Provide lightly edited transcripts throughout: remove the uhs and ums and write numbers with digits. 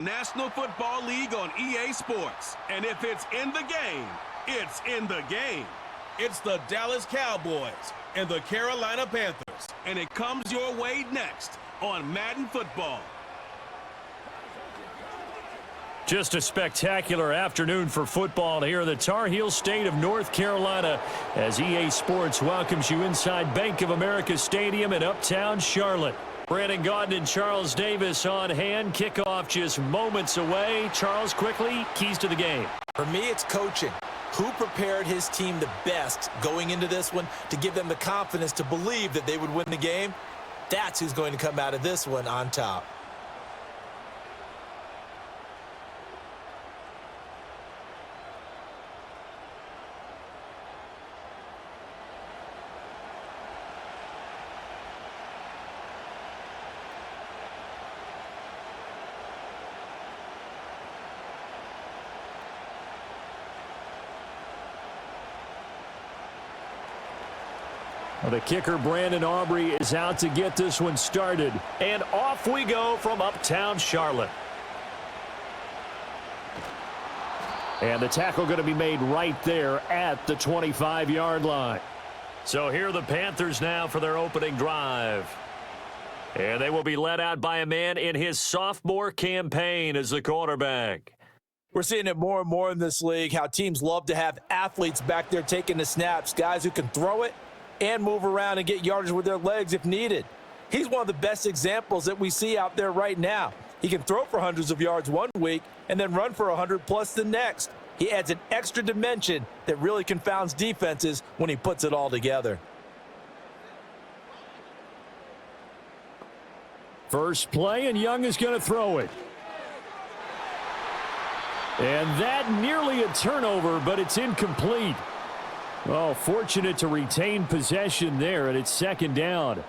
National Football League on EA Sports. And if it's in the game, it's in the game. It's the Dallas Cowboys and the Carolina Panthers. And it comes your way next on Madden Football. Just a spectacular afternoon for football here in the Tar Heel state of North Carolina as EA Sports welcomes you inside Bank of America Stadium in Uptown Charlotte. Brandon Gaudin and Charles Davis on hand. Kickoff just moments away. Charles, quickly, keys to the game. For me, it's coaching. Who prepared his team the best going into this one to give them the confidence to believe that they would win the game? That's who's going to come out of this one on top. Well, the kicker, Brandon Aubrey, is out to get this one started. And off we go from Uptown Charlotte. And the tackle going to be made right there at the 25-yard line. So here are the Panthers now for their opening drive. And they will be led out by a man in his sophomore campaign as the quarterback. We're seeing it more and more in this league, how teams love to have athletes back there taking the snaps, guys who can throw it and move around and get yardage with their legs if needed. He's one of the best examples that we see out there right now. He can throw for hundreds of yards one week and then run for 100+ the next. He adds an extra dimension that really confounds defenses when he puts it all together. First play, and Young is going to throw it. And that nearly a turnover, but it's incomplete. Oh, fortunate to retain possession there, and it's second down.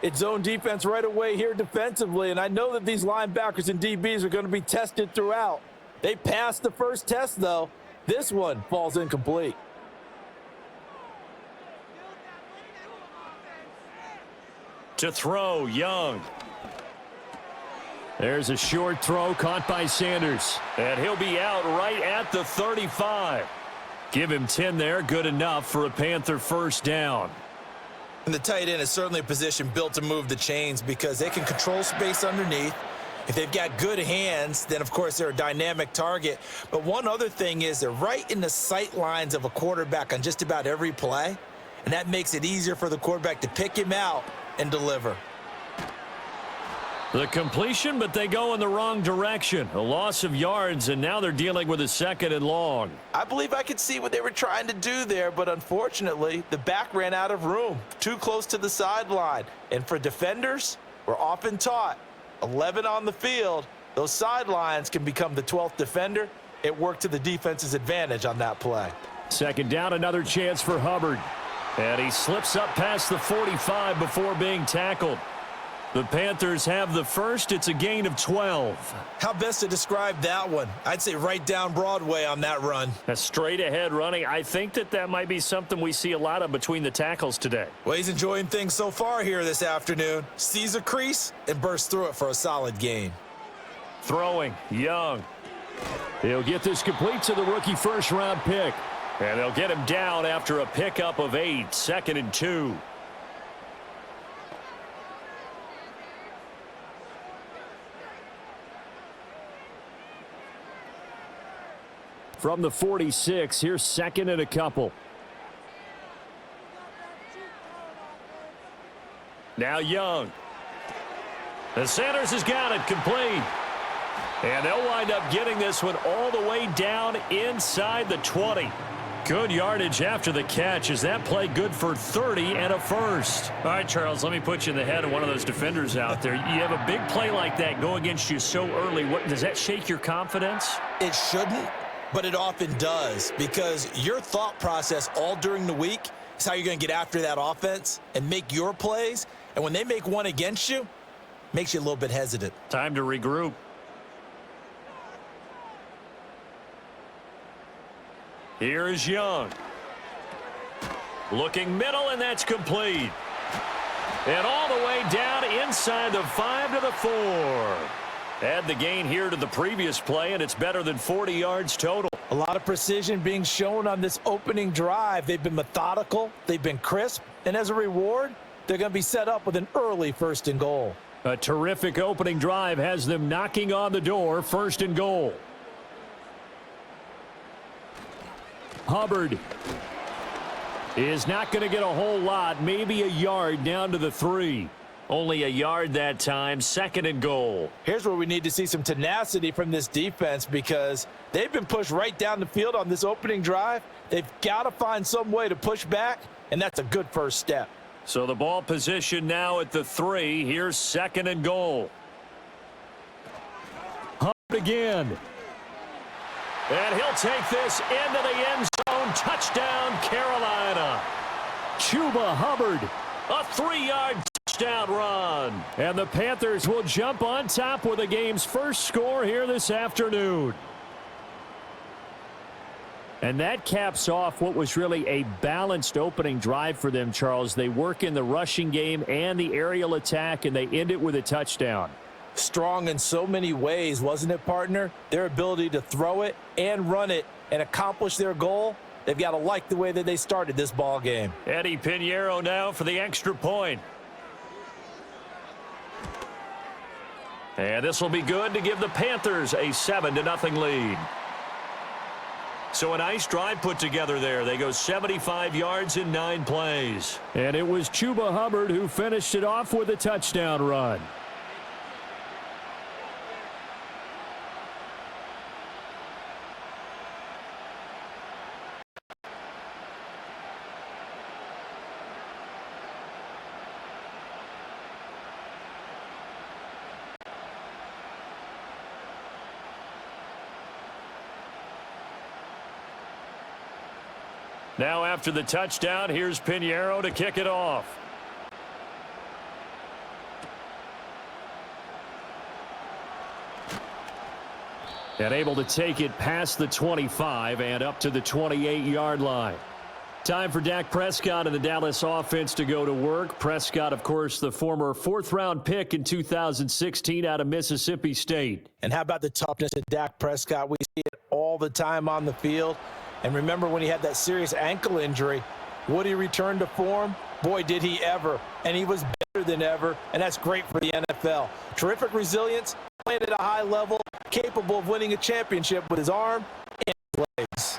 It's zone defense right away here defensively, and I know that these linebackers and DBs are going to be tested throughout. They passed the first test, though. This one falls incomplete. To throw, Young. There's a short throw caught by Sanders, and he'll be out right at the 35. Give him 10 there, good enough for a Panther first down. And the tight end is certainly a position built to move the chains because they can control space underneath. If they've got good hands, then of course they're a dynamic target. But one other thing is they're right in the sight lines of a quarterback on just about every play. And that makes it easier for the quarterback to pick him out and deliver. The completion, but they go in the wrong direction. A loss of yards, and now they're dealing with a second and long. I believe I could see what they were trying to do there, but unfortunately, the back ran out of room, too close to the sideline. And for defenders, we're often taught, 11 on the field, those sidelines can become the 12th defender. It worked to the defense's advantage on that play. Second down, another chance for Hubbard. And he slips up past the 45 before being tackled. The Panthers have the first. It's a gain of 12. How best to describe that one? I'd say right down Broadway on that run. A straight-ahead running. I think that might be something we see a lot of between the tackles today. Well, he's enjoying things so far here this afternoon. Sees a crease and bursts through it for a solid gain. Throwing, Young. He'll get this complete to the rookie first-round pick. And they'll get him down after a pickup of 8, 2nd and 2. From the 46, here's 2nd and a couple. Now Young. The Sanders has got it complete. And they'll wind up getting this one all the way down inside the 20. Good yardage after the catch. Is that play good for 30 and a first? All right, Charles, let me put you in the head of one of those defenders out there. You have a big play like that go against you so early. Does that shake your confidence? It shouldn't. But it often does, because your thought process all during the week is how you're going to get after that offense and make your plays. And when they make one against you, makes you a little bit hesitant. Time to regroup. Here is Young. Looking middle, and that's complete. And all the way down inside the 5 to the 4. Add the gain here to the previous play, and it's better than 40 yards total. A lot of precision being shown on this opening drive. They've been methodical, they've been crisp, and as a reward, they're going to be set up with an early 1st and goal. A terrific opening drive has them knocking on the door, 1st and goal. Hubbard is not going to get a whole lot, maybe a yard down to the 3. Only a yard that time, 2nd and goal. Here's where we need to see some tenacity from this defense because they've been pushed right down the field on this opening drive. They've got to find some way to push back, and that's a good first step. So the ball position now at the 3. Here's 2nd and goal. Hubbard again. And he'll take this into the end zone. Touchdown, Carolina. Chuba Hubbard, a 3-yard touchdown run. And the Panthers will jump on top with the game's first score here this afternoon. And that caps off what was really a balanced opening drive for them, Charles. They work in the rushing game and the aerial attack, and they end it with a touchdown. Strong in so many ways, wasn't it, partner? Their ability to throw it and run it and accomplish their goal, they've got to like the way that they started this ball game. Eddie Pinheiro now for the extra point. And this will be good to give the Panthers a 7-0 lead. So a nice drive put together there. They go 75 yards in 9 plays. And it was Chuba Hubbard who finished it off with a touchdown run. Now after the touchdown, here's Pinheiro to kick it off. And able to take it past the 25 and up to the 28-yard line. Time for Dak Prescott and the Dallas offense to go to work. Prescott, of course, the former 4th-round pick in 2016 out of Mississippi State. And how about the toughness of Dak Prescott? We see it all the time on the field. And remember when he had that serious ankle injury, would he return to form? Boy, did he ever. And he was better than ever, and that's great for the NFL. Terrific resilience, playing at a high level, capable of winning a championship with his arm and his legs.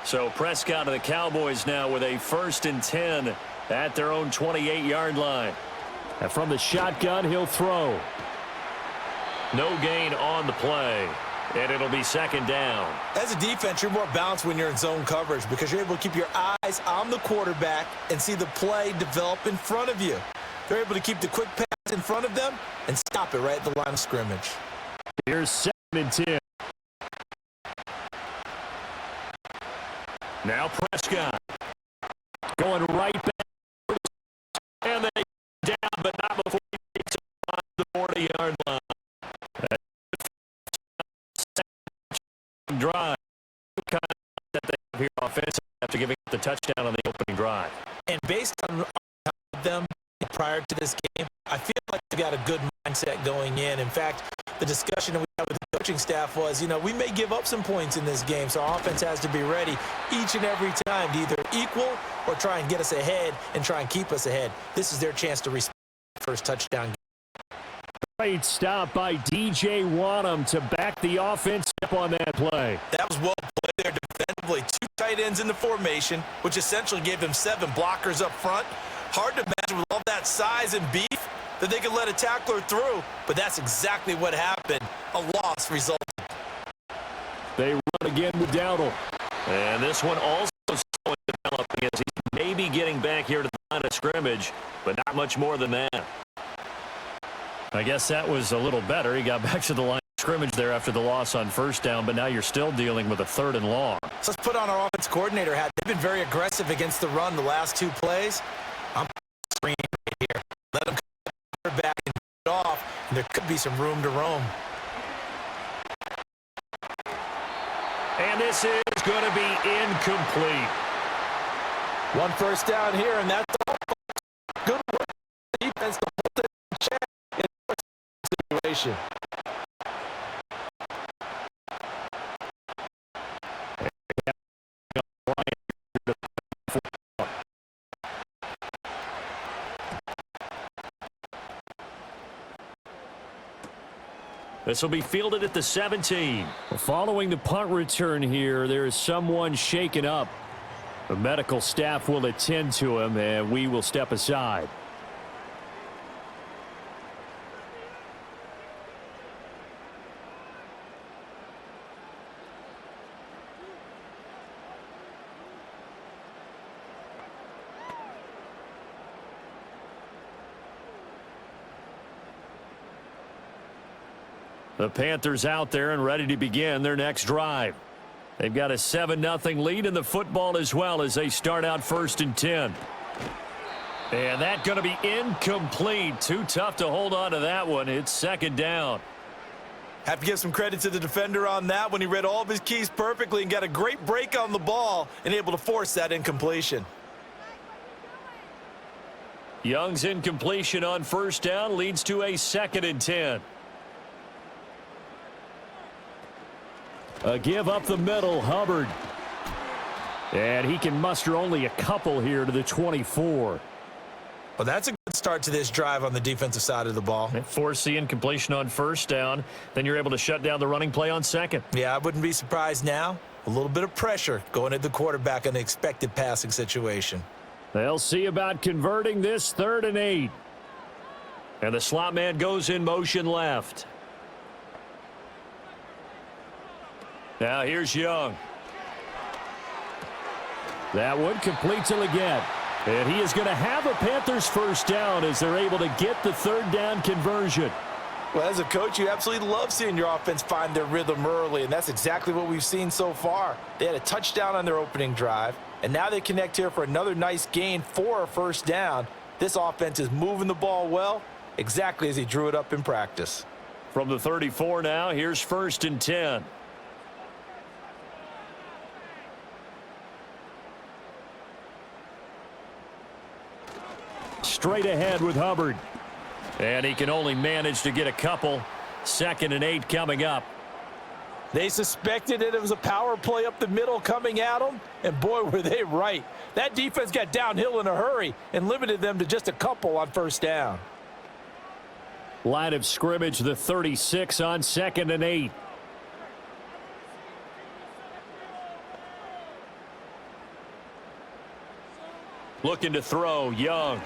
So Prescott and the Cowboys now with a 1st and 10 at their own 28-yard line. And from the shotgun, he'll throw. No gain on the play. And it'll be 2nd down. As a defense, you're more balanced when you're in zone coverage because you're able to keep your eyes on the quarterback and see the play develop in front of you. They're able to keep the quick pass in front of them and stop it right at the line of scrimmage. Here's 2nd and 10. Now Prescott going right back. And they down, but not before he gets on the 40-yard line. Drive that they have here offensive after giving up the touchdown on the opening drive. And based on them prior to this game, I feel like they got a good mindset going in. In fact, the discussion that we had with the coaching staff was, you know, we may give up some points in this game, so our offense has to be ready each and every time to either equal or try and get us ahead and try and keep us ahead. This is their chance to respond the first touchdown game. Great stop by DJ Wanham to back the offense up on that play. That was well played there defensively. 2 tight ends in the formation, which essentially gave them 7 blockers up front. Hard to imagine with all that size and beef that they could let a tackler through, but that's exactly what happened. A loss resulted. They run again with Dowdle. And this one also slowly developing as he's maybe getting back here to the line of scrimmage, but not much more than that. I guess that was a little better. He got back to the line of scrimmage there after the loss on 1st down, but now you're still dealing with a 3rd and long. So let's put on our offense coordinator hat. They've been very aggressive against the run the last 2 plays. I'm screening right here. Let them come back and get it off, and there could be some room to roam. And this is going to be incomplete. 1 first down here, and that's all. Good work defense to hold it in check in the situation. This will be fielded at the 17. Following the punt return here, there is someone shaken up. The medical staff will attend to him, and we will step aside. The Panthers out there and ready to begin their next drive. They've got a 7-0 lead in the football as well as they start out 1st and 10. And that's going to be incomplete. Too tough to hold on to that one. It's 2nd down. Have to give some credit to the defender on that when he read all of his keys perfectly and got a great break on the ball and able to force that incompletion. Young's incompletion on 1st down leads to a 2nd and 10. A give up the middle, Hubbard. And he can muster only a couple here to the 24. Well, that's a good start to this drive on the defensive side of the ball. Force the incompletion on 1st down. Then you're able to shut down the running play on 2nd. Yeah, I wouldn't be surprised now. A little bit of pressure going at the quarterback in the expected passing situation. They'll see about converting this 3rd and 8. And the slot man goes in motion left. Now here's Young. That one complete to Leggett. And he is going to have a Panthers 1st down as they're able to get the 3rd down conversion. Well, as a coach, you absolutely love seeing your offense find their rhythm early, and that's exactly what we've seen so far. They had a touchdown on their opening drive, and now they connect here for another nice gain for a 1st down. This offense is moving the ball well, exactly as he drew it up in practice. From the 34 now, here's 1st and 10. Straight ahead with Hubbard. And he can only manage to get a couple. 2nd and 8 coming up. They suspected it was a power play up the middle coming at them, and boy, were they right. That defense got downhill in a hurry and limited them to just a couple on 1st down. Line of scrimmage, the 36 on 2nd and 8. Looking to throw, Young.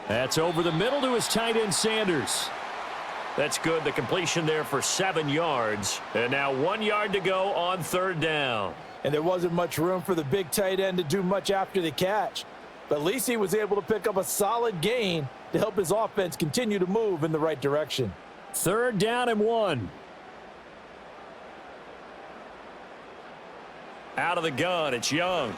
That's over the middle to his tight end, Sanders. That's good. The completion there for 7 yards. And now 1 yard to go on 3rd down. And there wasn't much room for the big tight end to do much after the catch. But at least he was able to pick up a solid gain to help his offense continue to move in the right direction. 3rd down and 1. Out of the gun, it's Young.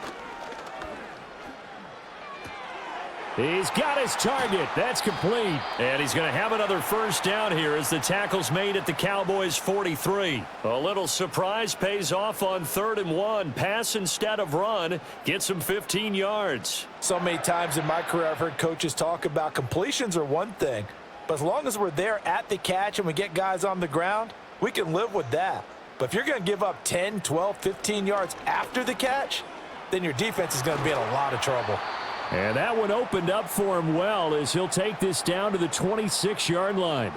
He's got his target. That's complete. And he's going to have another 1st down here as the tackle's made at the Cowboys 43. A little surprise pays off on 3rd and 1. Pass instead of run. Gets him 15 yards. So many times in my career I've heard coaches talk about completions are one thing, but as long as we're there at the catch and we get guys on the ground, we can live with that. But if you're going to give up 10, 12, 15 yards after the catch, then your defense is going to be in a lot of trouble. And that one opened up for him well as he'll take this down to the 26-yard line.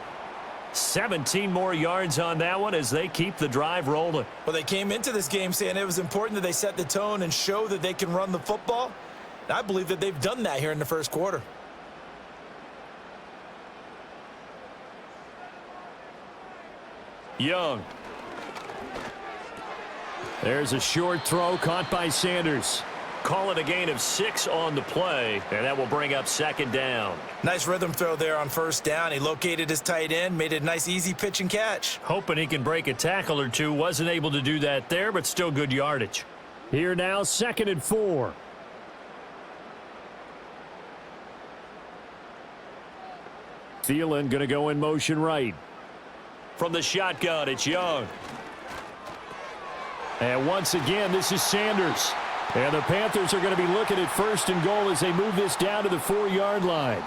17 more yards on that one as they keep the drive rolling. Well, they came into this game saying it was important that they set the tone and show that they can run the football. And I believe that they've done that here in the 1st quarter. Young. There's a short throw caught by Sanders. Call it a gain of 6 on the play, and that will bring up 2nd down. Nice rhythm throw there on 1st down. He located his tight end, made it a nice easy pitch and catch. Hoping he can break a tackle or two. Wasn't able to do that there, but still good yardage. Here now, 2nd and 4. Thielen going to go in motion right. From the shotgun, it's Young. And once again, this is Sanders. And the Panthers are going to be looking at 1st and goal as they move this down to the 4-yard line.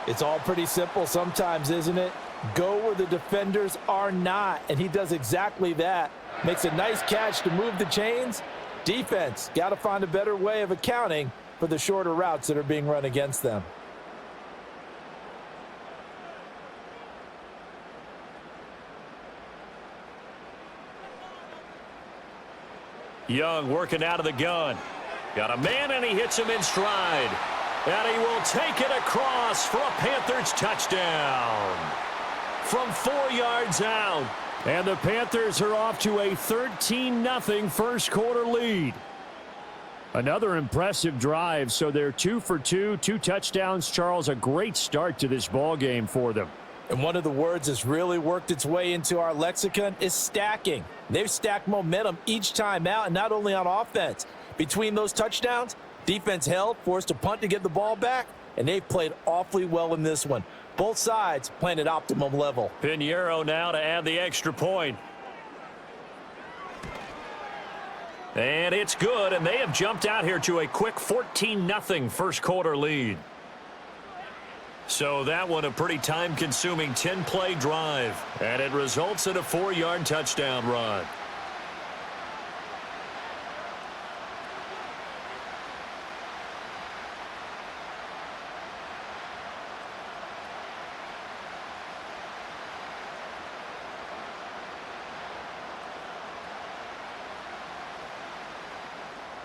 It's all pretty simple sometimes, isn't it? Go where the defenders are not, and he does exactly that. Makes a nice catch to move the chains. Defense, got to find a better way of accounting for the shorter routes that are being run against them. Young working out of the gun. Got a man, and he hits him in stride. And he will take it across for a Panthers touchdown. From 4 yards out. And the Panthers are off to a 13-0 first quarter lead. Another impressive drive, so they're 2 for 2, 2 touchdowns. Charles, a great start to this ball game for them. And one of the words that's really worked its way into our lexicon is stacking. They've stacked momentum each time out, and not only on offense. Between those touchdowns, defense held, forced a punt to get the ball back, and they've played awfully well in this one. Both sides playing at optimum level. Pinheiro now to add the extra point. And it's good, and they have jumped out here to a quick 14-0 first quarter lead. So that one a pretty time-consuming 10-play drive, and it results in a 4-yard touchdown run.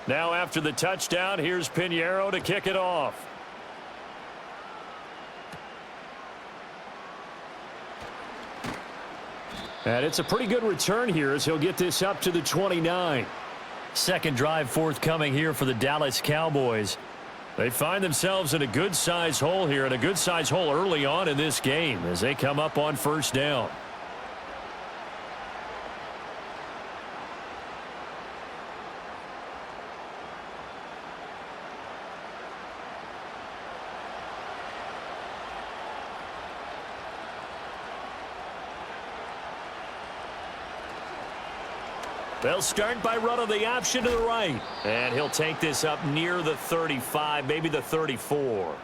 Now after the touchdown, here's Pinheiro to kick it off. And it's a pretty good return here as he'll get this up to the 29. Second drive forthcoming here for the Dallas Cowboys. They find themselves in a good-sized hole here, and a good-sized hole early on in this game as they come up on first down. They'll start by running the option to the right. And he'll take this up near the 35, maybe the 34.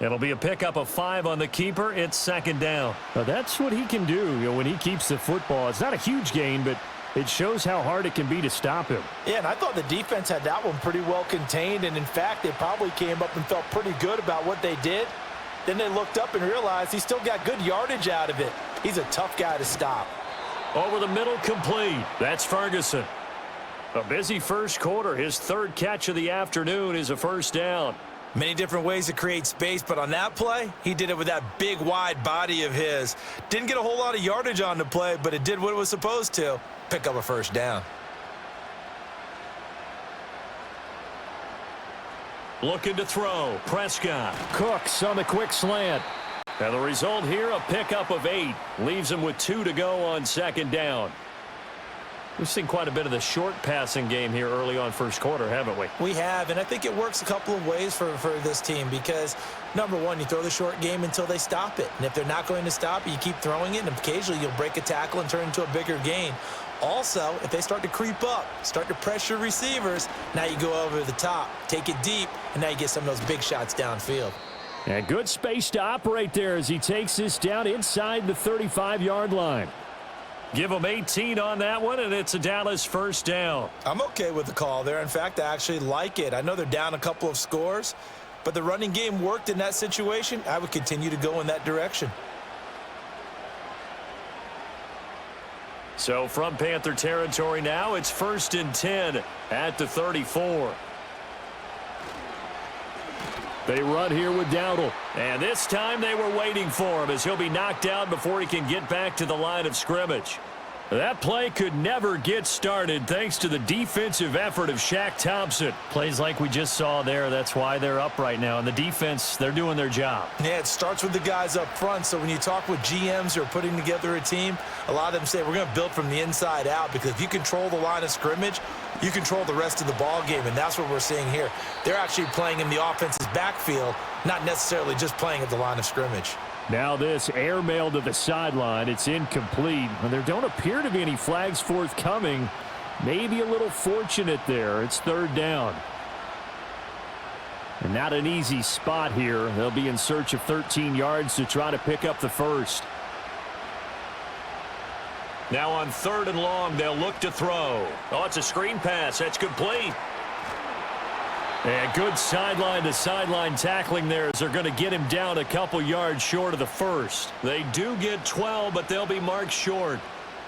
It'll be a pickup of 5 on the keeper. It's second down. Now that's what he can do, when he keeps the football. It's not a huge gain, but it shows how hard it can be to stop him. Yeah, and I thought the defense had that one pretty well contained. And, in fact, they probably came up and felt pretty good about what they did. Then they looked up and realized he still got good yardage out of it. He's a tough guy to stop. Over the middle, complete. That's Ferguson. A busy first quarter. His third catch of the afternoon is a first down. Many different ways to create space, but on that play, he did it with that big, wide body of his. Didn't get a whole lot of yardage on the play, but it did what it was supposed to. Pick up a first down. Looking to throw. Prescott. Cooks on the quick slant. And the result here, a pickup of 8. Leaves him with 2 to go on second down. We've seen quite a bit of the short passing game here early on first quarter, haven't we? We have, and I think it works a couple of ways for this team because, number one, you throw the short game until they stop it. And if they're not going to stop it, you keep throwing it, and occasionally you'll break a tackle and turn it into a bigger gain. Also, if they start to creep up, start to pressure receivers, now you go over the top, take it deep, and now you get some of those big shots downfield. And good space to operate there as he takes this down inside the 35-yard line. Give him 18 on that one, and it's a Dallas first down. I'm okay with the call there. In fact, I actually like it. I know they're down a couple of scores, but the running game worked in that situation. I would continue to go in that direction. So from Panther territory now, it's 1st and 10 at the 34. They run here with Dowdle. And this time they were waiting for him as he'll be knocked down before he can get back to the line of scrimmage. That play could never get started thanks to the defensive effort of Shaq Thompson. Plays like we just saw there. That's why they're up right now. And the defense, they're doing their job. Yeah, it starts with the guys up front. So when you talk with GMs who are putting together a team, a lot of them say we're going to build from the inside out because if you control the line of scrimmage, you control the rest of the ball game, and that's what we're seeing here. They're actually playing in the offense's backfield, not necessarily just playing at the line of scrimmage. Now this airmail to the sideline. It's incomplete. And there don't appear to be any flags forthcoming. Maybe a little fortunate there. It's third down. And not an easy spot here. They'll be in search of 13 yards to try to pick up the first. Now on 3rd and long, they'll look to throw. Oh, it's a screen pass. That's complete. And good sideline-to-sideline tackling there as they're going to get him down a couple yards short of the first. They do get 12, but they'll be marked short.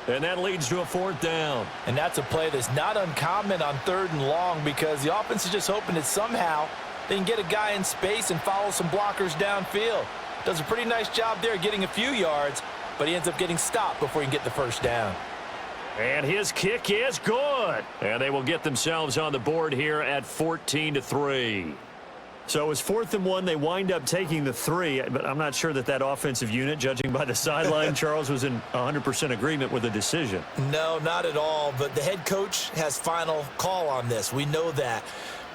And that leads to a 4th down. And that's a play that's not uncommon on 3rd and long because the offense is just hoping that somehow they can get a guy in space and follow some blockers downfield. Does a pretty nice job there getting a few yards, but he ends up getting stopped before he can get the 1st down. And his kick is good. And they will get themselves on the board here at 14-3. So it was 4th and 1. They wind up taking the 3, but I'm not sure that offensive unit, judging by the sideline, Charles, was in 100% agreement with the decision. No, not at all, but the head coach has final call on this. We know that.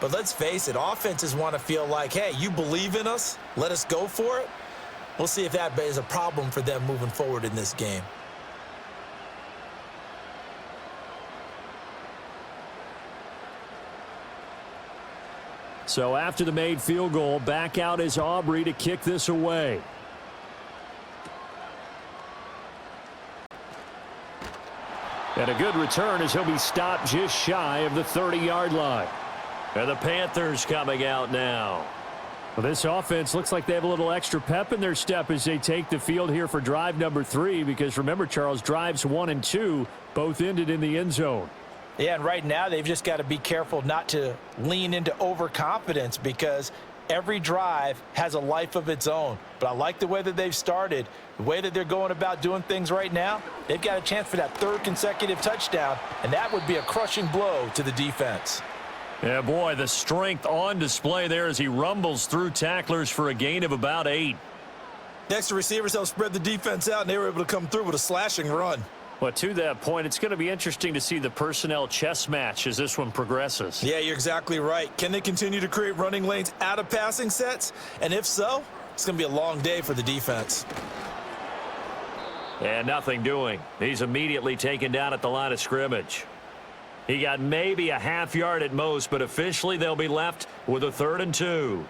But let's face it, offenses want to feel like, hey, you believe in us, let us go for it. We'll see if that is a problem for them moving forward in this game. So after the made field goal, back out is Aubrey to kick this away. And a good return as he'll be stopped just shy of the 30-yard line. And the Panthers coming out now. Well, this offense looks like they have a little extra pep in their step as they take the field here for drive number 3 because remember, Charles, drives 1 and 2 both ended in the end zone. Yeah, and right now they've just got to be careful not to lean into overconfidence because every drive has a life of its own. But I like the way that they've started, the way that they're going about doing things right now. They've got a chance for that 3rd consecutive touchdown, and that would be a crushing blow to the defense. Yeah, boy, the strength on display there as he rumbles through tacklers for a gain of about 8. Next, the receivers helped spread the defense out, and they were able to come through with a slashing run. Well, to that point, it's going to be interesting to see the personnel chess match as this one progresses. Yeah, you're exactly right. Can they continue to create running lanes out of passing sets? And if so, it's going to be a long day for the defense. And nothing doing. He's immediately taken down at the line of scrimmage. He got maybe a half yard at most, but officially they'll be left with a 3rd and 2.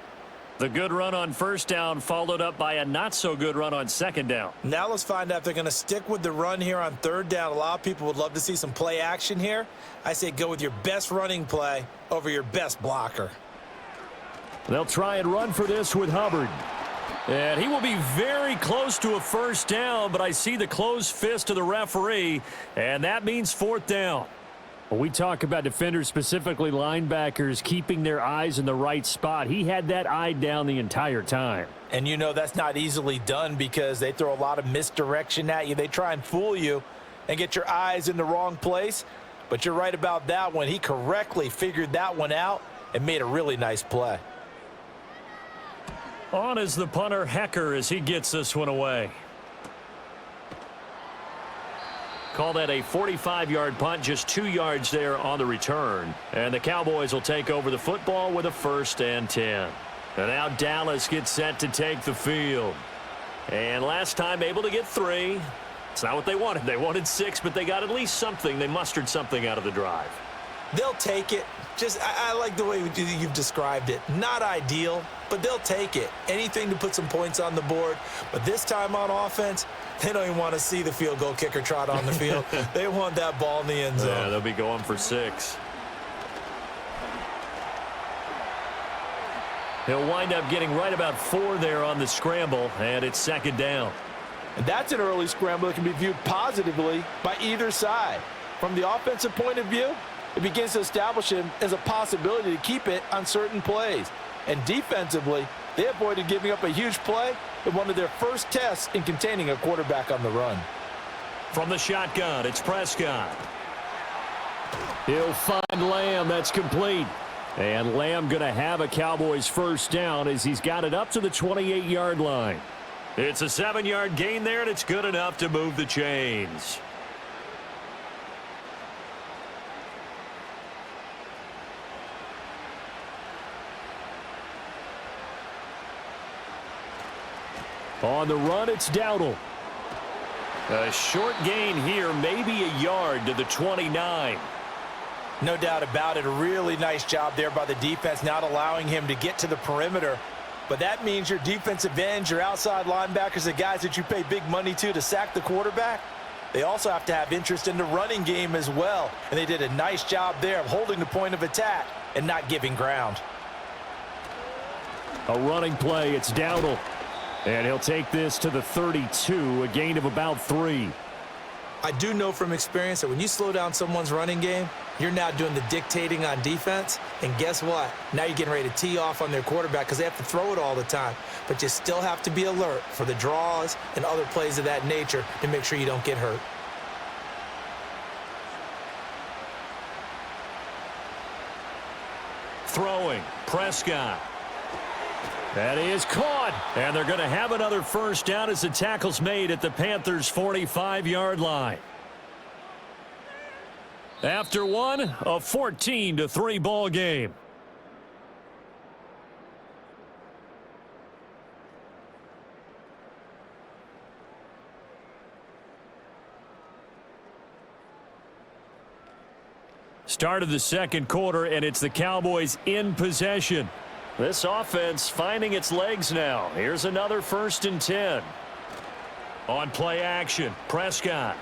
The good run on 1st down followed up by a not-so-good run on 2nd down. Now let's find out if they're going to stick with the run here on 3rd down. A lot of people would love to see some play action here. I say go with your best running play over your best blocker. They'll try and run for this with Hubbard. And he will be very close to a 1st down, but I see the closed fist of the referee, and that means 4th down. When we talk about defenders, specifically linebackers, keeping their eyes in the right spot, he had that eye down the entire time. And you know that's not easily done because they throw a lot of misdirection at you. They try and fool you and get your eyes in the wrong place. But you're right about that one. He correctly figured that one out and made a really nice play. On is the punter, Hecker, as he gets this one away. Call that a 45-yard punt, just 2 yards there on the return. And the Cowboys will take over the football with a 1st and 10. And now Dallas gets set to take the field. And last time able to get 3. It's not what they wanted. They wanted 6, but they got at least something. They mustered something out of the drive. They'll take it. I like the way you've described it. Not ideal, but they'll take it. Anything to put some points on the board. But this time on offense, they don't even want to see the field goal kicker trot on the field. They want that ball in the end zone. Yeah, they'll be going for 6. He'll wind up getting right about 4 there on the scramble, and it's 2nd down. And that's an early scramble that can be viewed positively by either side. From the offensive point of view, it begins to establish him as a possibility to keep it on certain plays. And defensively, they avoided giving up a huge play in one of their first tests in containing a quarterback on the run. From the shotgun, it's Prescott. He'll find Lamb. That's complete. And Lamb going to have a Cowboys 1st down as he's got it up to the 28-yard line. It's a 7-yard gain there, and it's good enough to move the chains. On the run, it's Dowdle. A short gain here, maybe a yard to the 29. No doubt about it. A really nice job there by the defense, not allowing him to get to the perimeter. But that means your defensive ends, your outside linebackers, the guys that you pay big money to sack the quarterback, they also have to have interest in the running game as well. And they did a nice job there of holding the point of attack and not giving ground. A running play, it's Dowdle. And he'll take this to the 32, a gain of about 3. I do know from experience that when you slow down someone's running game, you're now doing the dictating on defense. And guess what? Now you're getting ready to tee off on their quarterback because they have to throw it all the time. But you still have to be alert for the draws and other plays of that nature to make sure you don't get hurt. Throwing, Prescott. That is caught, and they're going to have another first down as the tackle's made at the Panthers' 45-yard line. After one, a 14-3 ball game. Start of the second quarter, and it's the Cowboys in possession. This offense finding its legs now. Here's another 1st and 10. On play action, Prescott.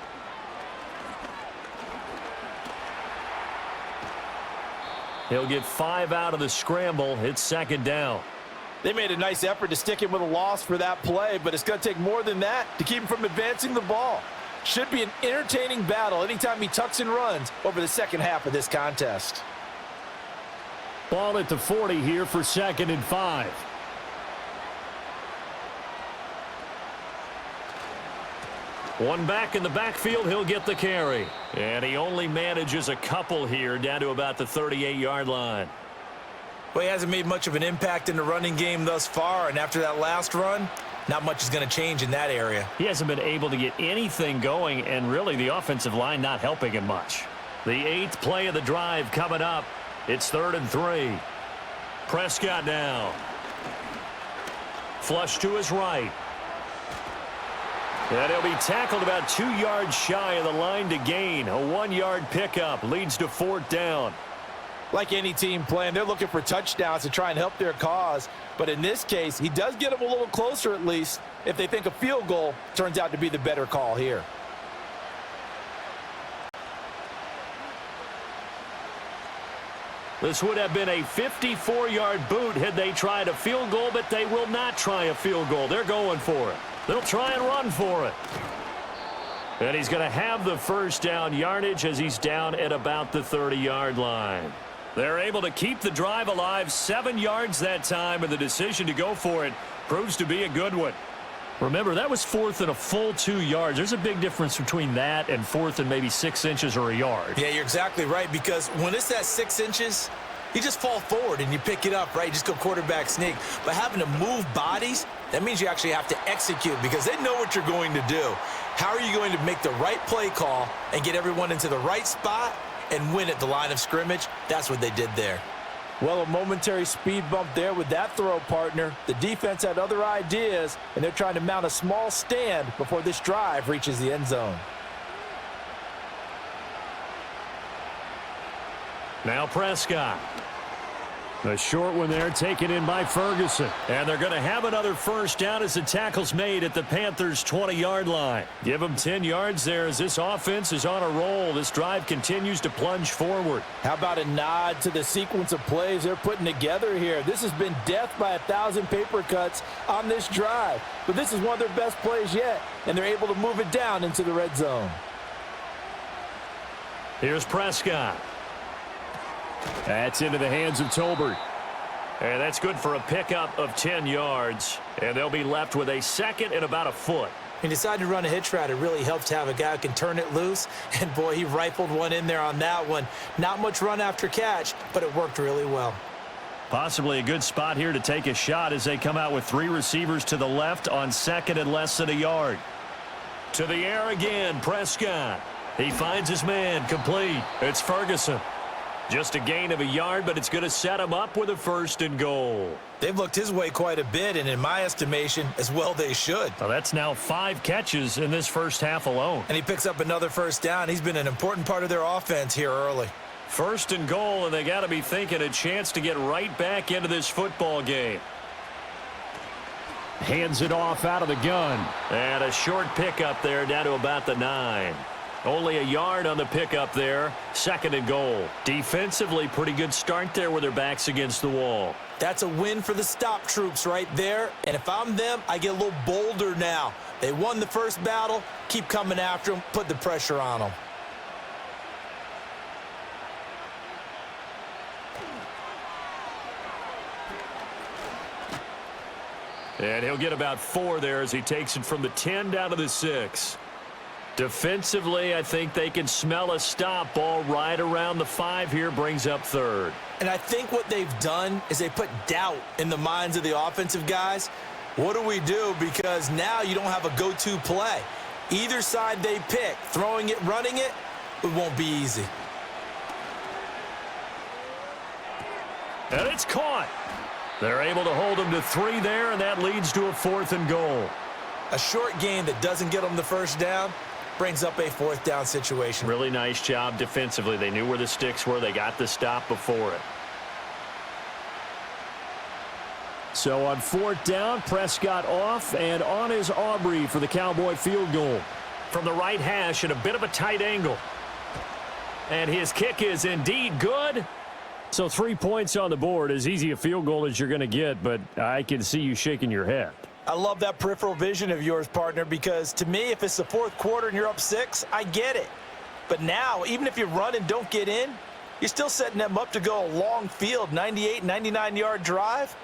He'll get 5 out of the scramble. It's 2nd down. They made a nice effort to stick him with a loss for that play, but it's going to take more than that to keep him from advancing the ball. Should be an entertaining battle anytime he tucks and runs over the second half of this contest. Ball at the 40 here for 2nd and 5. One back in the backfield, he'll get the carry. And he only manages a couple here down to about the 38-yard line. Well, he hasn't made much of an impact in the running game thus far, and after that last run, not much is going to change in that area. He hasn't been able to get anything going, and really the offensive line not helping him much. The 8th play of the drive coming up. It's 3rd and 3. Prescott now. Flush to his right. And he'll be tackled about 2 yards shy of the line to gain. A 1-yard pickup leads to 4th down. Like any team playing, they're looking for touchdowns to try and help their cause. But in this case, he does get them a little closer at least if they think a field goal turns out to be the better call here. This would have been a 54-yard boot had they tried a field goal, but they will not try a field goal. They're going for it. They'll try and run for it. And he's going to have the first down yardage as he's down at about the 30-yard line. They're able to keep the drive alive, 7 yards that time, and the decision to go for it proves to be a good one. Remember, that was 4th and a full 2 yards. There's a big difference between that and 4th and maybe 6 inches or a yard. Yeah, you're exactly right, because when it's that 6 inches, you just fall forward and you pick it up, right? You just go quarterback sneak. But having to move bodies, that means you actually have to execute because they know what you're going to do. How are you going to make the right play call and get everyone into the right spot and win at the line of scrimmage? That's what they did there. Well, a momentary speed bump there with that throw, partner. The defense had other ideas, and they're trying to mount a small stand before this drive reaches the end zone. Now Prescott. The short one there taken in by Ferguson. And they're going to have another first down as the tackle's made at the Panthers' 20-yard line. Give them 10 yards there as this offense is on a roll. This drive continues to plunge forward. How about a nod to the sequence of plays they're putting together here? This has been death by 1,000 paper cuts on this drive. But this is one of their best plays yet, and they're able to move it down into the red zone. Here's Prescott. That's into the hands of Tolbert. And that's good for a pickup of 10 yards. And they'll be left with a 2nd and about a foot. He decided to run a hitch route. It really helps to have a guy who can turn it loose. And, boy, he rifled one in there on that one. Not much run after catch, but it worked really well. Possibly a good spot here to take a shot as they come out with 3 receivers to the left on 2nd and less than a yard. To the air again, Prescott. He finds his man, complete. It's Ferguson. Just a gain of a yard, but it's going to set him up with a 1st and goal. They've looked his way quite a bit, and in my estimation, as well they should. Well, that's now 5 catches in this first half alone. And he picks up another first down. He's been an important part of their offense here early. 1st and goal, and they got to be thinking a chance to get right back into this football game. Hands it off out of the gun. And a short pickup there down to about the 9. Only a yard on the pickup there. 2nd and goal. Defensively, pretty good start there with their backs against the wall. That's a win for the stop troops right there. And if I'm them, I get a little bolder now. They won the first battle. Keep coming after them. Put the pressure on them. And he'll get about 4 there as he takes it from the 10 down to the 6. Defensively, I think they can smell a stop ball right around the 5 here, brings up 3rd. And I think what they've done is they put doubt in the minds of the offensive guys. What do we do? Because now you don't have a go-to play. Either side they pick, throwing it, running it, it won't be easy. And it's caught. They're able to hold him to 3 there, and that leads to a 4th and goal. A short game that doesn't get them the first down brings up a 4th down situation. Really nice job defensively. They knew where the sticks were. They got the stop before it. So on 4th down, Prescott off, and on is Aubrey for the Cowboy field goal. From the right hash at a bit of a tight angle. And his kick is indeed good. So 3 points on the board, as easy a field goal as you're going to get, but I can see you shaking your head. I love that peripheral vision of yours, partner, because to me, if it's the 4th quarter and you're up 6, I get it. But now, even if you run and don't get in, you're still setting them up to go a long field, 98, 99-yard drive.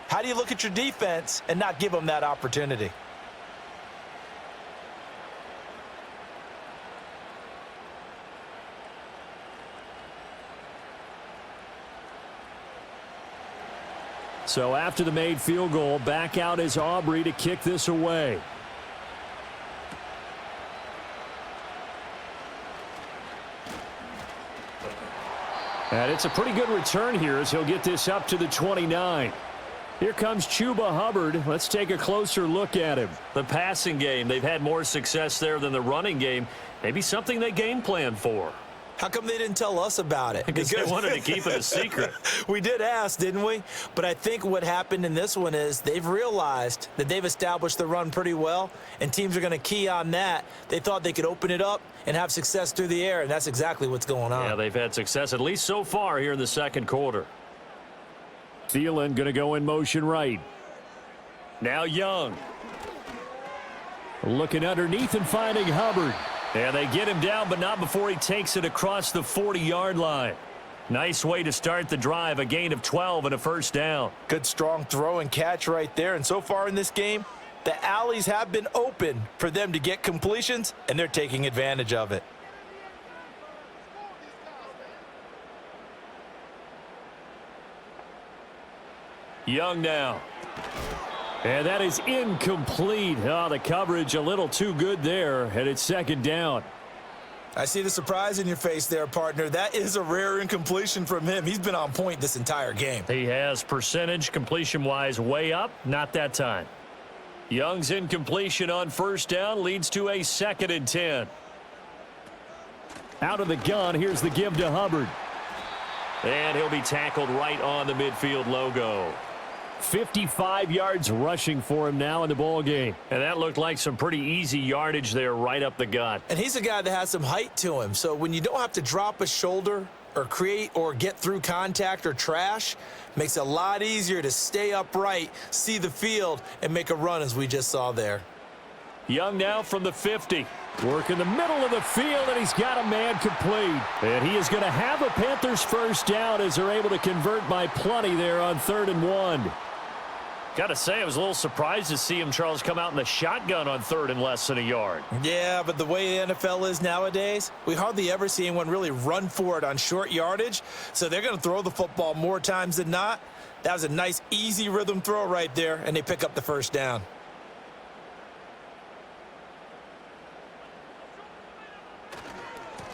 How do you look at your defense and not give them that opportunity? So after the made field goal, back out is Aubrey to kick this away. And it's a pretty good return here as he'll get this up to the 29. Here comes Chuba Hubbard. Let's take a closer look at him. The passing game, they've had more success there than the running game. Maybe something they game plan for. How come they didn't tell us about it? Because they wanted to keep it a secret. We did ask, didn't we? But I think what happened in this one is they've realized that they've established the run pretty well, and teams are going to key on that. They thought they could open it up and have success through the air, and that's exactly what's going on. Yeah, they've had success, at least so far here in the second quarter. Thielen going to go in motion right. Now Young. Looking underneath and finding Hubbard. And they get him down, but not before he takes it across the 40-yard line. Nice way to start the drive, a gain of 12 and a first down. Good, strong throw and catch right there. And so far in this game, the alleys have been open for them to get completions, and they're taking advantage of it. Young now. And that is incomplete. Oh, the coverage a little too good there, and it's second down. I see the surprise in your face there, partner. That is a rare incompletion from him. He's been on point this entire game. He has percentage completion-wise way up, not that time. Young's incompletion on first down leads to a 2nd and 10. Out of the gun, here's the give to Hubbard. And he'll be tackled right on the midfield logo. 55 yards rushing for him now in the ball game. And that looked like some pretty easy yardage there right up the gut. And he's a guy that has some height to him. So when you don't have to drop a shoulder or create or get through contact or trash, makes it a lot easier to stay upright, see the field, and make a run as we just saw there. Young now from the 50. Work in the middle of the field, and he's got a man complete. And he is going to have a Panthers first down as they're able to convert by plenty there on 3rd and 1. Got to say, I was a little surprised to see him, Charles, come out in the shotgun on 3rd and less than a yard. Yeah, but the way the NFL is nowadays, we hardly ever see anyone really run for it on short yardage. So they're going to throw the football more times than not. That was a nice, easy rhythm throw right there, and they pick up the first down.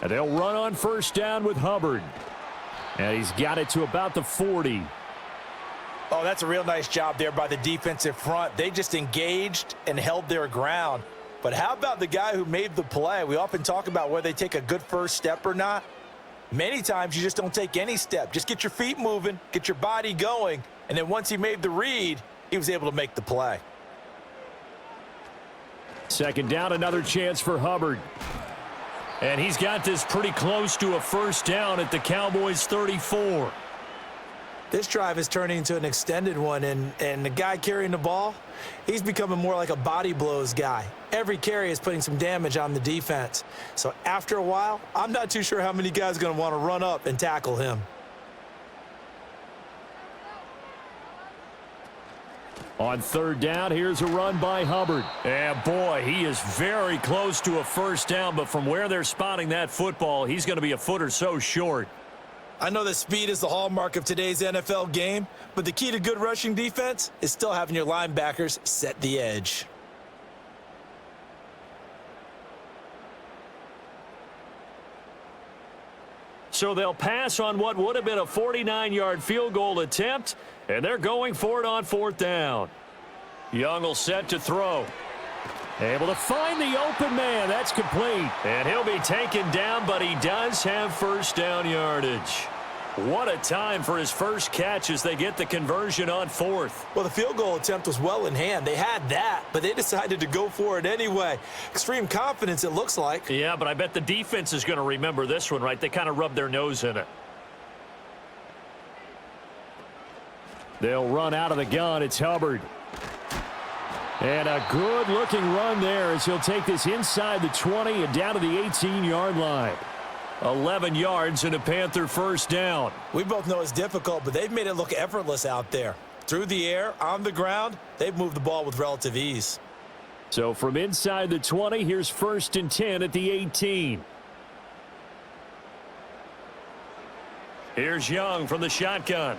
And they'll run on first down with Hubbard. And he's got it to about the 40. Oh, that's a real nice job there by the defensive front. They just engaged and held their ground. But how about the guy who made the play? We often talk about whether they take a good first step or not. Many times you just don't take any step. Just get your feet moving, get your body going, and then once he made the read, he was able to make the play. Second down, another chance for Hubbard. And he's got this pretty close to a first down at the Cowboys' 34. This drive is turning into an extended one, and the guy carrying the ball, he's becoming more like a body blows guy. Every carry is putting some damage on the defense. So after a while, I'm not too sure how many guys are going to want to run up and tackle him. On third down, here's a run by Hubbard. And boy, he is very close to a first down, but from where they're spotting that football, he's going to be a foot or so short. I know that speed is the hallmark of today's NFL game, but the key to good rushing defense is still having your linebackers set the edge. So they'll pass on what would have been a 49-yard field goal attempt, and they're going for it on fourth down. Young will set to throw. Able to find the open man. That's complete. And he'll be taken down, but he does have first down yardage. What a time for his first catch as they get the conversion on fourth. Well, the field goal attempt was well in hand. They had that, but they decided to go for it anyway. Extreme confidence, it looks like. Yeah, but I bet the defense is going to remember this one, right? They kind of rubbed their nose in it. They'll run out of the gun. It's Hubbard. And a good-looking run there as he'll take this inside the 20 and down to the 18-yard line. 11 yards and a Panther first down. We both know it's difficult, but they've made it look effortless out there. Through the air, on the ground, they've moved the ball with relative ease. So from inside the 20, here's first and 10 at the 18. Here's Young from the shotgun.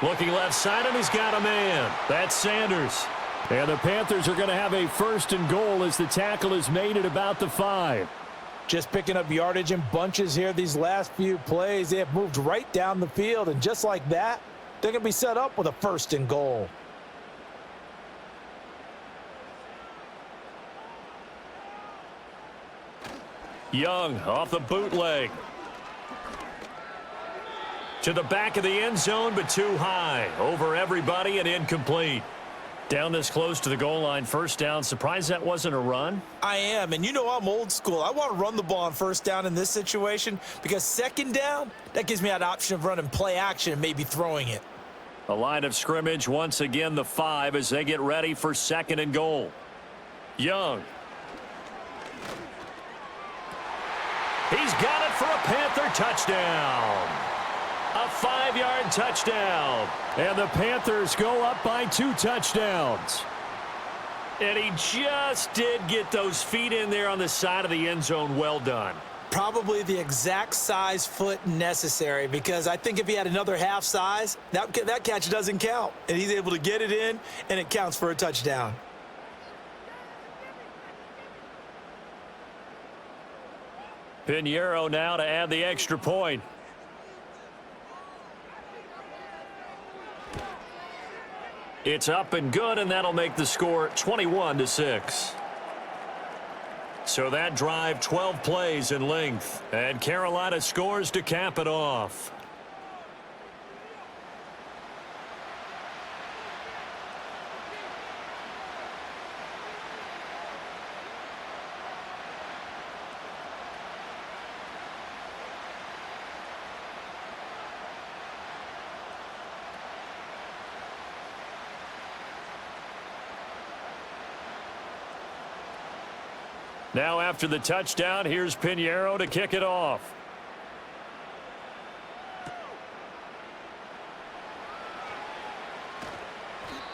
Looking left side, and he's got a man. That's Sanders. And the Panthers are going to have a first and goal as the tackle is made at about the 5. Just picking up yardage in bunches here these last few plays. They have moved right down the field, and just like that, they're going to be set up with a first and goal. Young off the bootleg. To the back of the end zone, but too high. Over everybody and incomplete. Down this close to the goal line, first down. Surprised that wasn't a run? I am, and you know I'm old school. I want to run the ball on first down in this situation because second down, that gives me that option of running play action and maybe throwing it. A line of scrimmage, once again the 5 as they get ready for second and goal. Young. He's got it for a Panther touchdown. A 5-yard touchdown. And the Panthers go up by 2 touchdowns. And he just did get those feet in there on the side of the end zone. Well done. Probably the exact size foot necessary because I think if he had another half size, that catch doesn't count. And he's able to get it in, and it counts for a touchdown. Pinheiro now to add the extra point. It's up and good, and that'll make the score 21-6. So that drive, 12 plays in length, and Carolina scores to cap it off. Now after the touchdown, here's Pinheiro to kick it off.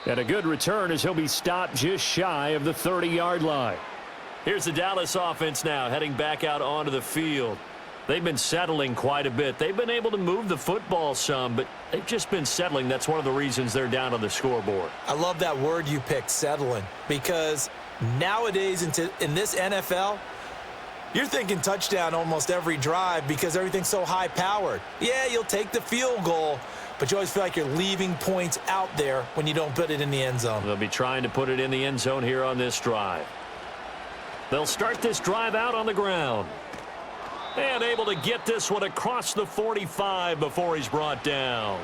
And a good return as he'll be stopped just shy of the 30-yard line. Here's the Dallas offense now heading back out onto the field. They've been settling quite a bit. They've been able to move the football some, but they've just been settling. That's one of the reasons they're down on the scoreboard. I love that word you picked, settling, because nowadays in this NFL, you're thinking touchdown almost every drive because everything's so high-powered. Yeah, you'll take the field goal, but you always feel like you're leaving points out there when you don't put it in the end zone. They'll be trying to put it in the end zone here on this drive. They'll start this drive out on the ground. And able to get this one across the 45 before he's brought down.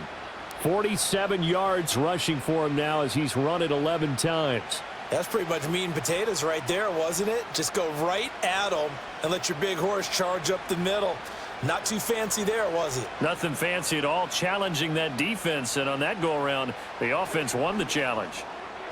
47 yards rushing for him now as he's run it 11 times. That's pretty much meat and potatoes right there, wasn't it? Just go right at them and let your big horse charge up the middle. Not too fancy there, was it? Nothing fancy at all, challenging that defense, and on that go-around, the offense won the challenge.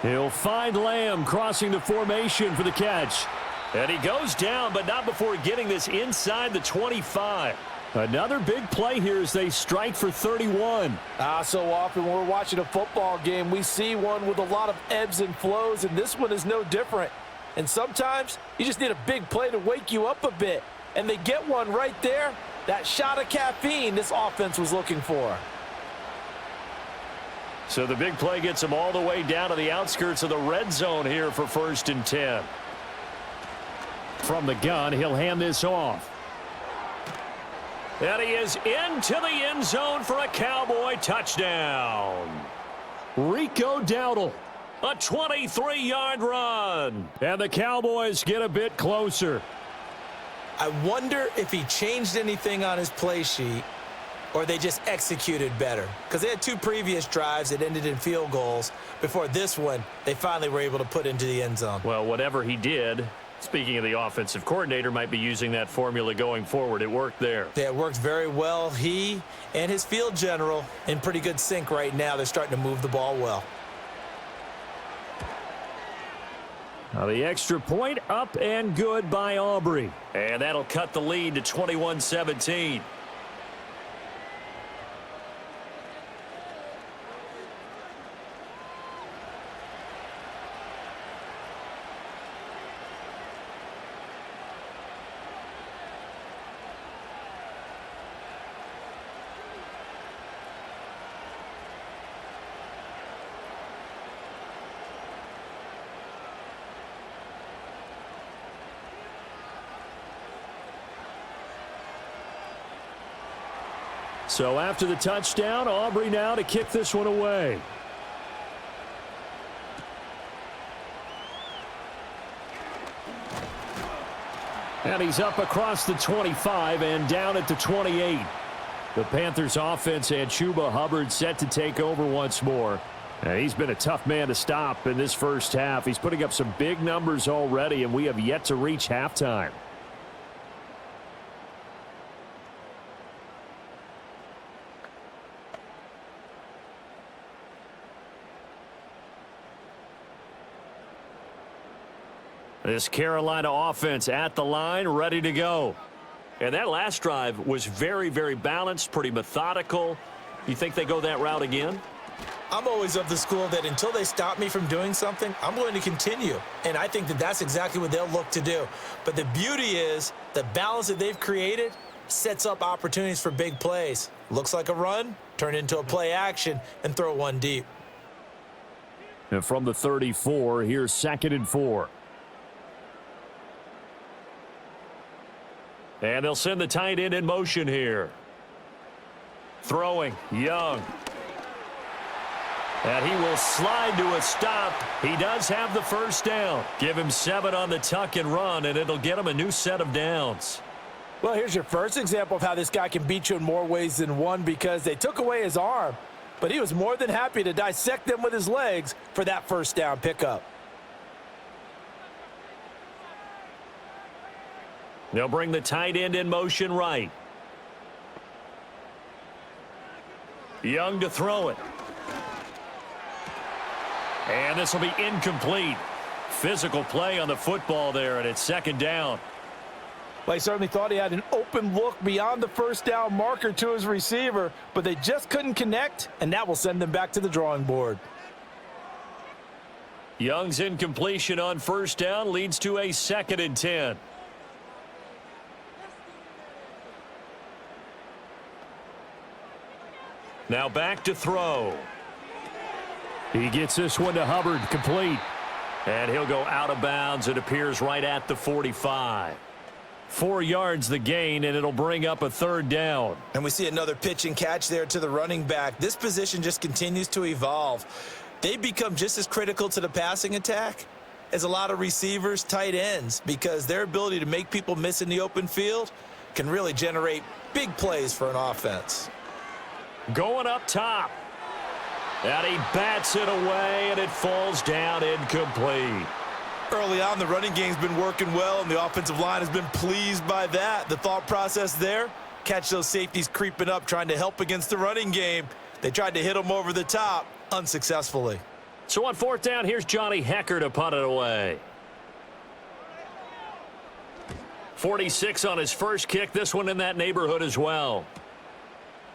He'll find Lamb crossing the formation for the catch. And he goes down, but not before getting this inside the 25. Another big play here as they strike for 31. So often when we're watching a football game, we see one with a lot of ebbs and flows, and this one is no different. And sometimes you just need a big play to wake you up a bit. And they get one right there. That shot of caffeine this offense was looking for. So the big play gets him all the way down to the outskirts of the red zone here for 1st and 10. From the gun, he'll hand this off. And he is into the end zone for a Cowboy touchdown. Rico Dowdle. A 23-yard run. And the Cowboys get a bit closer. I wonder if he changed anything on his play sheet or they just executed better. Because they had 2 previous drives that ended in field goals. Before this one, they finally were able to put into the end zone. Well, whatever he did, speaking of the offensive coordinator, might be using that formula going forward. It worked there. Yeah, it worked very well. He and his field general in pretty good sync right now. They're starting to move the ball well. Now the extra point up and good by Aubrey. And that'll cut the lead to 21-17. So after the touchdown, Aubrey now to kick this one away. And he's up across the 25 and down at the 28. The Panthers offense and Chuba Hubbard set to take over once more. He's been a tough man to stop in this first half. He's putting up some big numbers already, and we have yet to reach halftime. This Carolina offense at the line, ready to go. And that last drive was very, very balanced, pretty methodical. You think they go that route again? I'm always of the school that until they stop me from doing something, I'm going to continue. And I think that that's exactly what they'll look to do. But the beauty is the balance that they've created sets up opportunities for big plays. Looks like a run, turn into a play action, and throw one deep. And from the 34, here's 2nd and 4. And they'll send the tight end in motion here. Throwing, Young. And he will slide to a stop. He does have the first down. Give him 7 on the tuck and run, and it'll get him a new set of downs. Well, here's your first example of how this guy can beat you in more ways than one, because they took away his arm, but he was more than happy to dissect them with his legs for that first down pickup. They'll bring the tight end in motion right. Young to throw it. And this will be incomplete. Physical play on the football there, and it's 2nd down. Well, he certainly thought he had an open look beyond the first down marker to his receiver, but they just couldn't connect, and that will send them back to the drawing board. Young's incompletion on first down leads to a 2nd and 10. Now back to throw. He gets this one to Hubbard, complete. And he'll go out of bounds. It appears right at the 45. 4 yards the gain, and it'll bring up a 3rd down. And we see another pitch and catch there to the running back. This position just continues to evolve. They become just as critical to the passing attack as a lot of receivers, tight ends, because their ability to make people miss in the open field can really generate big plays for an offense. Going up top. And he bats it away, and it falls down incomplete. Early on, the running game's been working well, and the offensive line has been pleased by that. The thought process there, catch those safeties creeping up, trying to help against the running game. They tried to hit him over the top, unsuccessfully. So on fourth down, here's Johnny Hecker to punt it away. 46 on his first kick, this one in that neighborhood as well.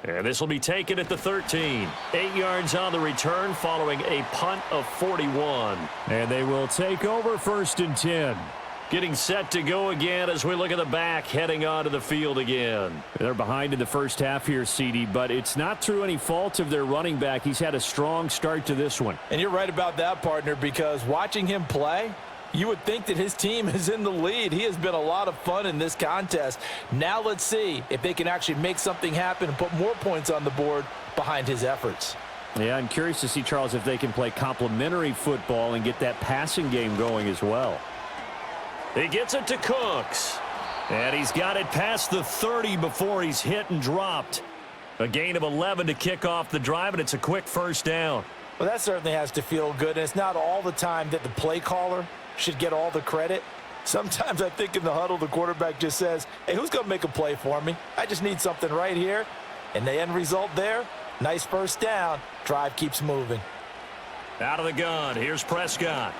And this will be taken at the 13. 8 yards on the return following a punt of 41. And they will take over 1st and 10. Getting set to go again as we look at the back heading onto the field again. They're behind in the first half here, CD, but it's not through any fault of their running back. He's had a strong start to this one. And you're right about that, partner, because watching him play, you would think that his team is in the lead. He has been a lot of fun in this contest. Now let's see if they can actually make something happen and put more points on the board behind his efforts. Yeah, I'm curious to see, Charles, if they can play complementary football and get that passing game going as well. He gets it to Cooks. And he's got it past the 30 before he's hit and dropped. A gain of 11 to kick off the drive, and it's a quick first down. Well, that certainly has to feel good, and it's not all the time that the play caller should get all the credit. Sometimes I think in the huddle, the quarterback just says, hey, who's going to make a play for me? I just need something right here. And the end result there, nice first down. Drive keeps moving. Out of the gun, here's Prescott.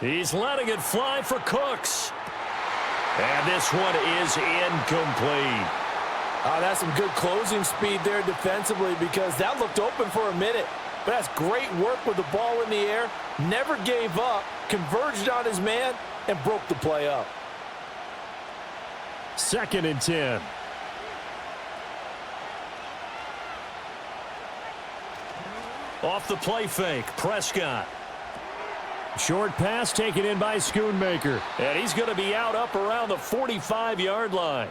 He's letting it fly for Cooks. And this one is incomplete. That's some good closing speed there defensively because that looked open for a minute. But that's great work with the ball in the air. Never gave up, converged on his man, and broke the play up. 2nd and 10. Off the play fake, Prescott. Short pass taken in by Schoonmaker. And he's going to be out up around the 45-yard line.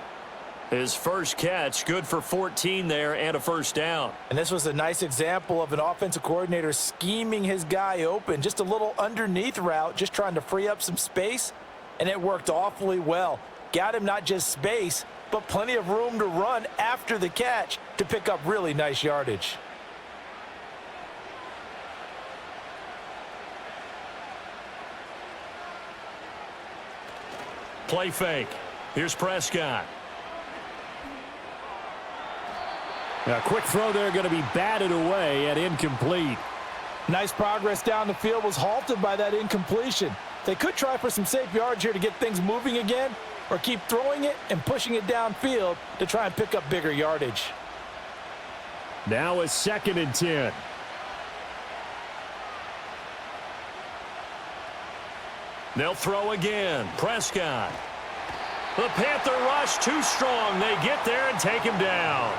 His first catch, good for 14 there and a first down. And this was a nice example of an offensive coordinator scheming his guy open. Just a little underneath route, just trying to free up some space, and it worked awfully well. Got him not just space, but plenty of room to run after the catch to pick up really nice yardage. Play fake. Here's Prescott. A quick throw there going to be batted away and incomplete. Nice progress down the field was halted by that incompletion. They could try for some safe yards here to get things moving again, or keep throwing it and pushing it downfield to try and pick up bigger yardage. Now a 2nd and 10. They'll throw again. Prescott. The Panther rush too strong. They get there and take him down.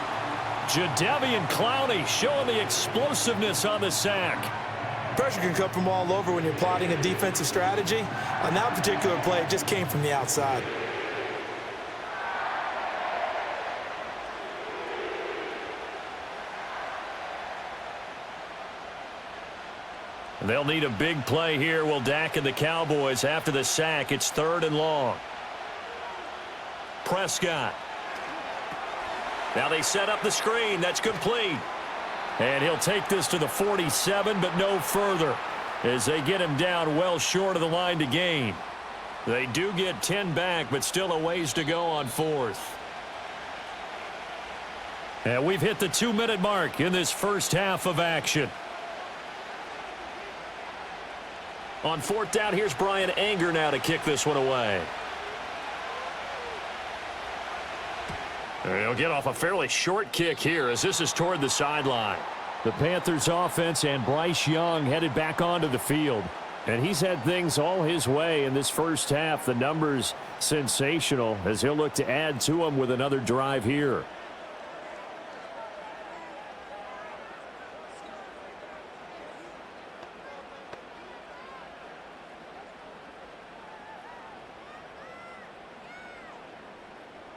Jadeveon Clowney showing the explosiveness on the sack. Pressure can come from all over when you're plotting a defensive strategy. On that particular play, it just came from the outside. They'll need a big play here. Will Dak and the Cowboys after the sack. It's 3rd and long. Prescott. Now they set up the screen. That's complete. And he'll take this to the 47, but no further, as they get him down well short of the line to gain. They do get 10 back, but still a ways to go on 4th. And we've hit the 2-minute mark in this first half of action. On 4th down, here's Brian Anger now to kick this one away. He'll get off a fairly short kick here as this is toward the sideline. The Panthers offense and Bryce Young headed back onto the field. And he's had things all his way in this first half. The numbers sensational as he'll look to add to them with another drive here.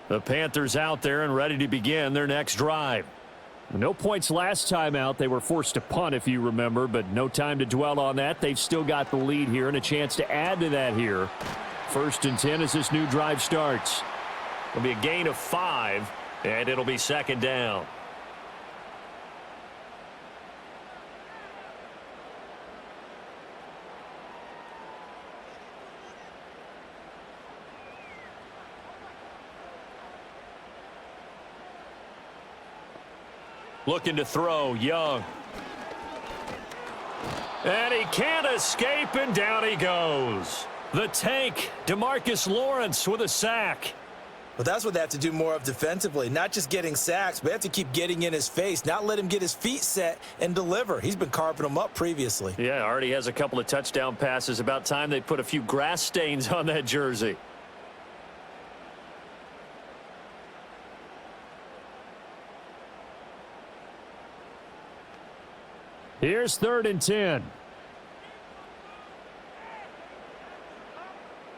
The Panthers out there and ready to begin their next drive. No points last time out. They were forced to punt, if you remember, but no time to dwell on that. They've still got the lead here and a chance to add to that here. 1st and 10 as this new drive starts. It'll be a gain of 5, and it'll be 2nd down. Looking to throw, Young. And he can't escape, and down he goes. The tank, DeMarcus Lawrence with a sack. Well, that's what they have to do more of defensively, not just getting sacks, but they have to keep getting in his face, not let him get his feet set and deliver. He's been carving them up previously. Yeah, already has a couple of touchdown passes. About time they put a few grass stains on that jersey. Here's 3rd and 10.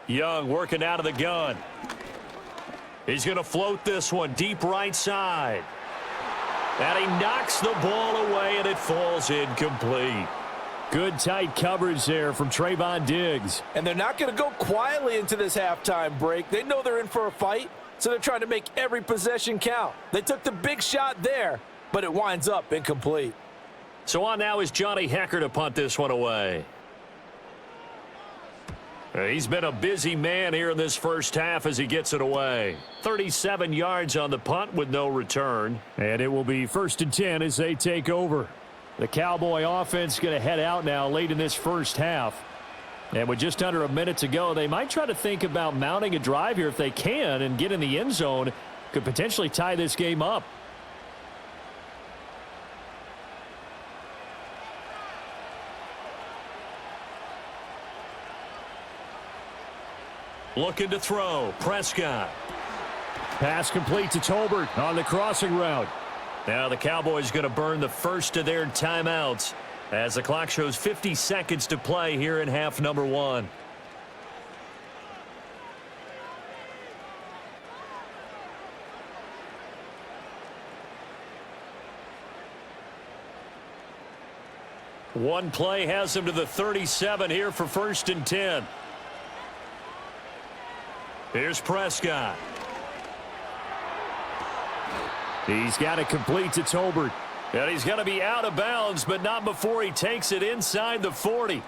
Young working out of the gun. He's going to float this one deep right side. And he knocks the ball away, and it falls incomplete. Good tight coverage there from Trayvon Diggs. And they're not going to go quietly into this halftime break. They know they're in for a fight, so they're trying to make every possession count. They took the big shot there, but it winds up incomplete. So on now is Johnny Hecker to punt this one away. He's been a busy man here in this first half as he gets it away. 37 yards on the punt with no return. And it will be 1st and 10 as they take over. The Cowboy offense going to head out now late in this first half. And with just under a minute to go, they might try to think about mounting a drive here if they can and get in the end zone. Could potentially tie this game up. Looking to throw. Prescott. Pass complete to Tolbert on the crossing route. Now the Cowboys going to burn the first of their timeouts as the clock shows 50 seconds to play here in half number 1. One play has him to the 37 here for 1st and 10. Here's Prescott. He's got it complete to Tolbert. And he's going to be out of bounds, but not before he takes it inside the 40.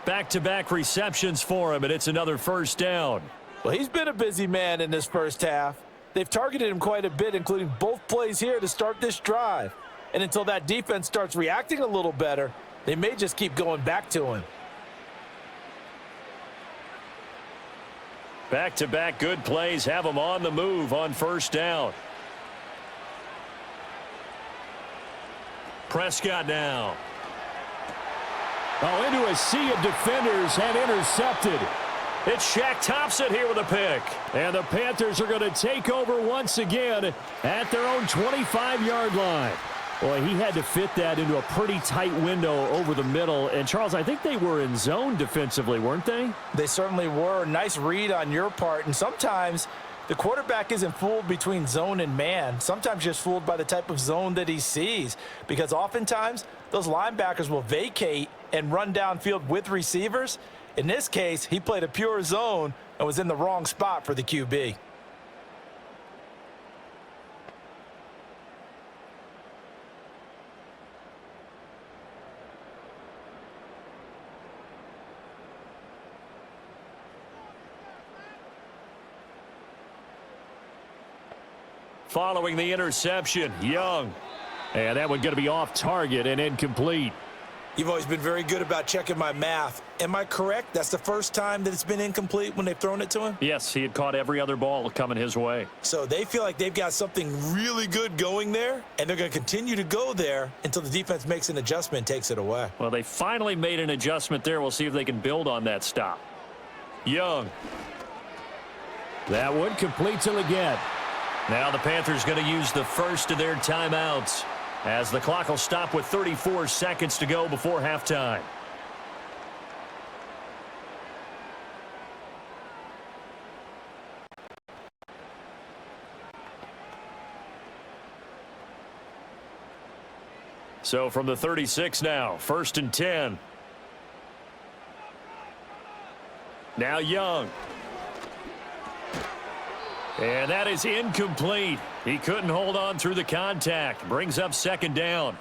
Back-to-back receptions for him, and it's another first down. Well, he's been a busy man in this first half. They've targeted him quite a bit, including both plays here to start this drive. And until that defense starts reacting a little better, they may just keep going back to him. Back-to-back good plays have him on the move on first down. Prescott now. Oh, into a sea of defenders and intercepted. It's Shaq Thompson here with a pick. And the Panthers are going to take over once again at their own 25-yard line. Boy, he had to fit that into a pretty tight window over the middle. And, Charles, I think they were in zone defensively, weren't they? They certainly were. Nice read on your part. And sometimes the quarterback isn't fooled between zone and man. Sometimes just fooled by the type of zone that he sees. Because oftentimes those linebackers will vacate and run downfield with receivers. In this case, he played a pure zone and was in the wrong spot for the QB. Following the interception, Young. And that one going to be off target and incomplete. You've always been very good about checking my math. Am I correct? That's the first time that it's been incomplete when they've thrown it to him? Yes, he had caught every other ball coming his way. So they feel like they've got something really good going there, and they're going to continue to go there until the defense makes an adjustment and takes it away. Well, they finally made an adjustment there. We'll see if they can build on that stop. Young. That one complete to Leggett. Now the Panthers going to use the first of their timeouts as the clock will stop with 34 seconds to go before halftime. So from the 36 now, 1st and 10. Now Young. And that is incomplete. He couldn't hold on through the contact. Brings up 2nd down.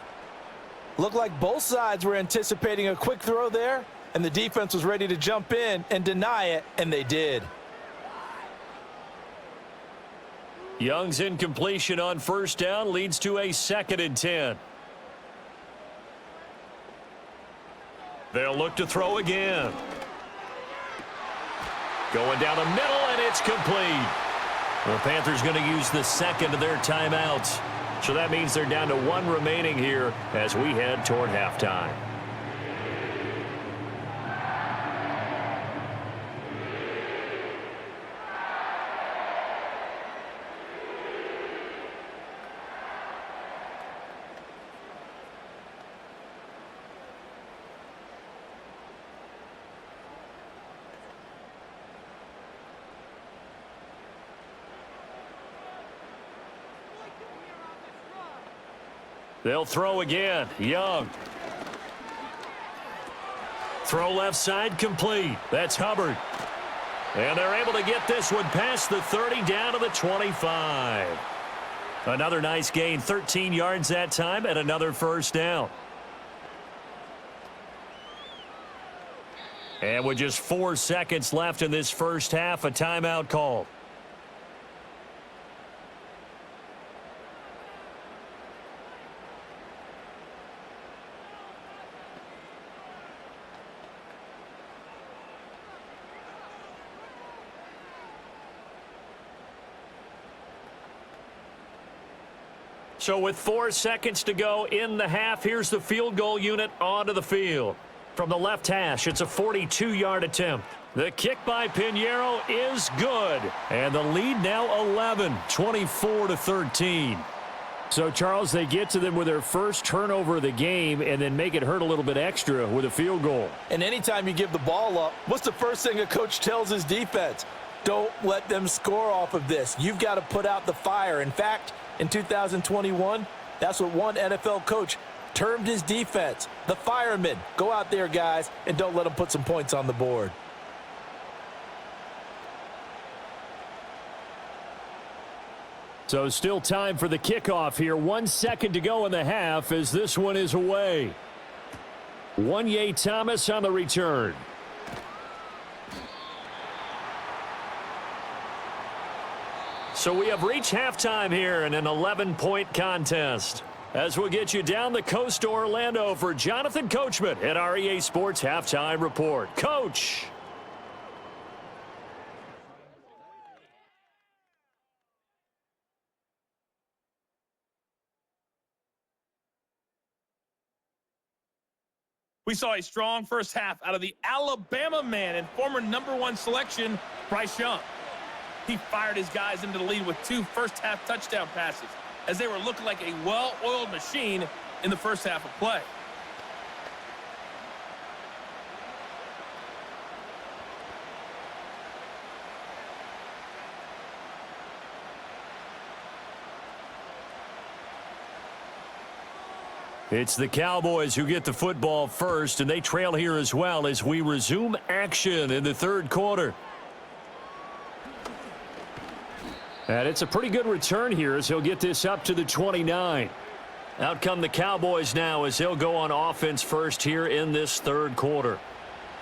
Looked like both sides were anticipating a quick throw there, and the defense was ready to jump in and deny it, and they did. Young's incompletion on first down leads to a 2nd and 10. They'll look to throw again. Going down the middle, and it's complete. The Panthers going to use the 2nd of their timeouts. So that means they're down to 1 remaining here as we head toward halftime. They'll throw again. Young. Throw left side complete. That's Hubbard. And they're able to get this one past the 30 down to the 25. Another nice gain, 13 yards that time, and another first down. And with just 4 seconds left in this first half, a timeout call. So with 4 seconds to go in the half, here's the field goal unit onto the field. From the left hash, it's a 42-yard attempt. The kick by Pinheiro is good. And the lead now 11, 24-13. So, Charles, they get to them with their first turnover of the game and then make it hurt a little bit extra with a field goal. And anytime you give the ball up, what's the first thing a coach tells his defense? Don't let them score off of this. You've got to put out the fire. In fact, in 2021, that's what one NFL coach termed his defense, the firemen. Go out there, guys, and don't let them put some points on the board. So still time for the kickoff here. 1 second to go in the half as this one is away. Wanye Thomas on the return. So we have reached halftime here in an 11-point contest. As we'll get you down the coast to Orlando for Jonathan Coachman at our EA Sports Halftime Report. Coach. We saw a strong first half out of the Alabama man and former #1 selection, Bryce Young. He fired his guys into the lead with 2 first-half touchdown passes as they were looking like a well-oiled machine in the first half of play. It's the Cowboys who get the football first, and they trail here as well as we resume action in the third quarter. And it's a pretty good return here as he'll get this up to the 29. Out come the Cowboys now as they'll go on offense first here in this third quarter.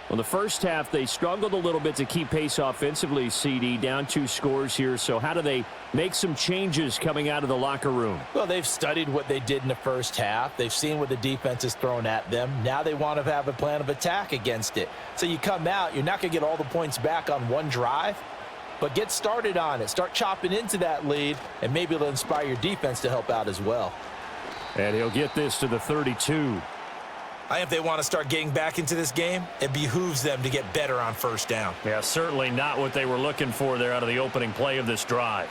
Well, the first half, they struggled a little bit to keep pace offensively, CD, down 2 scores here. So how do they make some changes coming out of the locker room? Well, they've studied what they did in the first half. They've seen what the defense has thrown at them. Now they want to have a plan of attack against it. So you come out, you're not going to get all the points back on one drive, but get started on it. Start chopping into that lead, and maybe it'll inspire your defense to help out as well. And he'll get this to the 32. I think if they want to start getting back into this game, it behooves them to get better on first down. Yeah, certainly not what they were looking for there out of the opening play of this drive.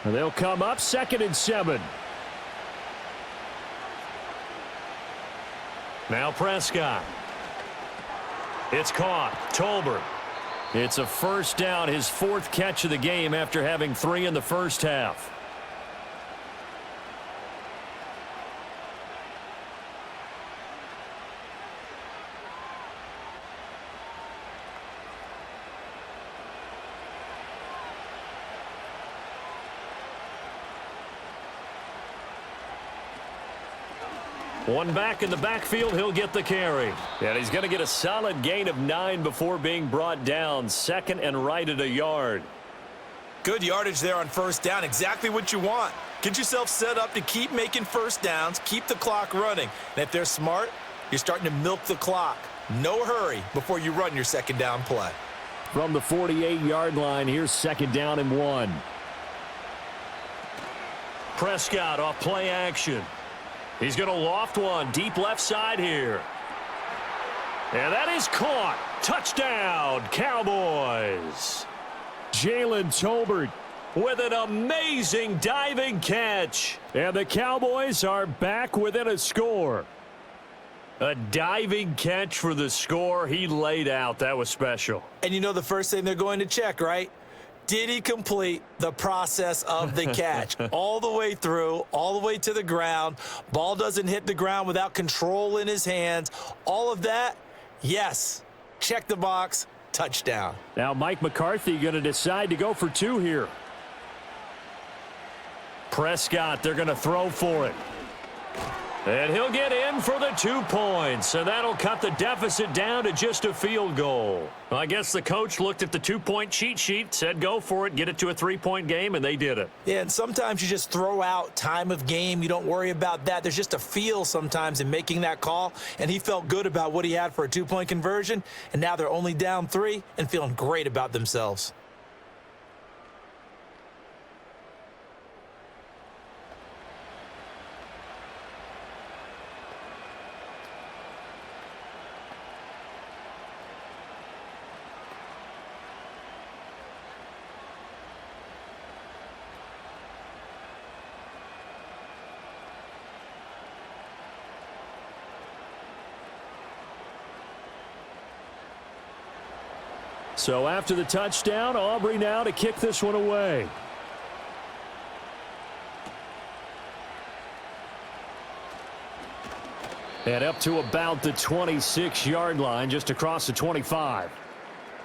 And they'll come up 2nd and 7. Now Prescott. It's caught. Tolbert. It's a first down, his 4th catch of the game after having 3 in the first half. One back in the backfield, he'll get the carry. And he's going to get a solid gain of 9 before being brought down. Second and right at a yard. Good yardage there on first down. Exactly what you want. Get yourself set up to keep making first downs, keep the clock running. And if they're smart, you're starting to milk the clock. No hurry before you run your second down play. From the 48-yard line, here's second down and 1. Prescott off play action. He's going to loft one deep left side here. And that is caught. Touchdown, Cowboys. Jalen Tolbert With an amazing diving catch. And the Cowboys are back within a score. A diving catch for the score. He laid out. That was special. And you know the first thing they're going to check, right? Did he complete the process of the catch? All the way through, all the way to the ground. Ball doesn't hit the ground without control in his hands. All of that, yes. Check the box, touchdown. Now Mike McCarthy going to decide to go for 2 here. Prescott, they're going to throw for it. And he'll get in for the 2 points, and that'll cut the deficit down to just a field goal. Well, I guess the coach looked at the 2-point cheat sheet, said go for it, get it to a 3-point game, and they did it. Yeah, and sometimes you just throw out time of game. You don't worry about that. There's just a feel sometimes in making that call, and he felt good about what he had for a 2-point conversion, and now they're only down 3 and feeling great about themselves. So after the touchdown, Aubrey now to kick this one away. And up to about the 26-yard line, just across the 25.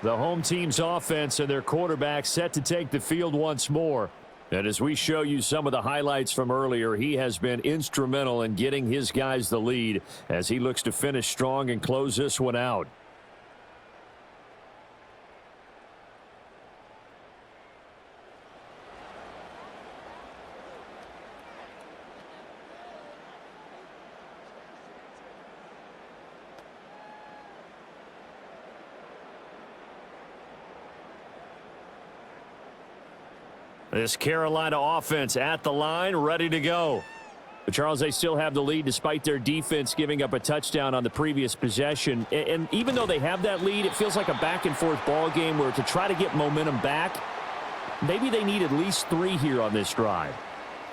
The home team's offense and their quarterback set to take the field once more. And as we show you some of the highlights from earlier, he has been instrumental in getting his guys the lead as he looks to finish strong and close this one out. This Carolina offense at the line, ready to go. But, Charles, they still have the lead despite their defense giving up a touchdown on the previous possession. And even though they have that lead, it feels like a back-and-forth ball game where to try to get momentum back, maybe they need at least 3 here on this drive.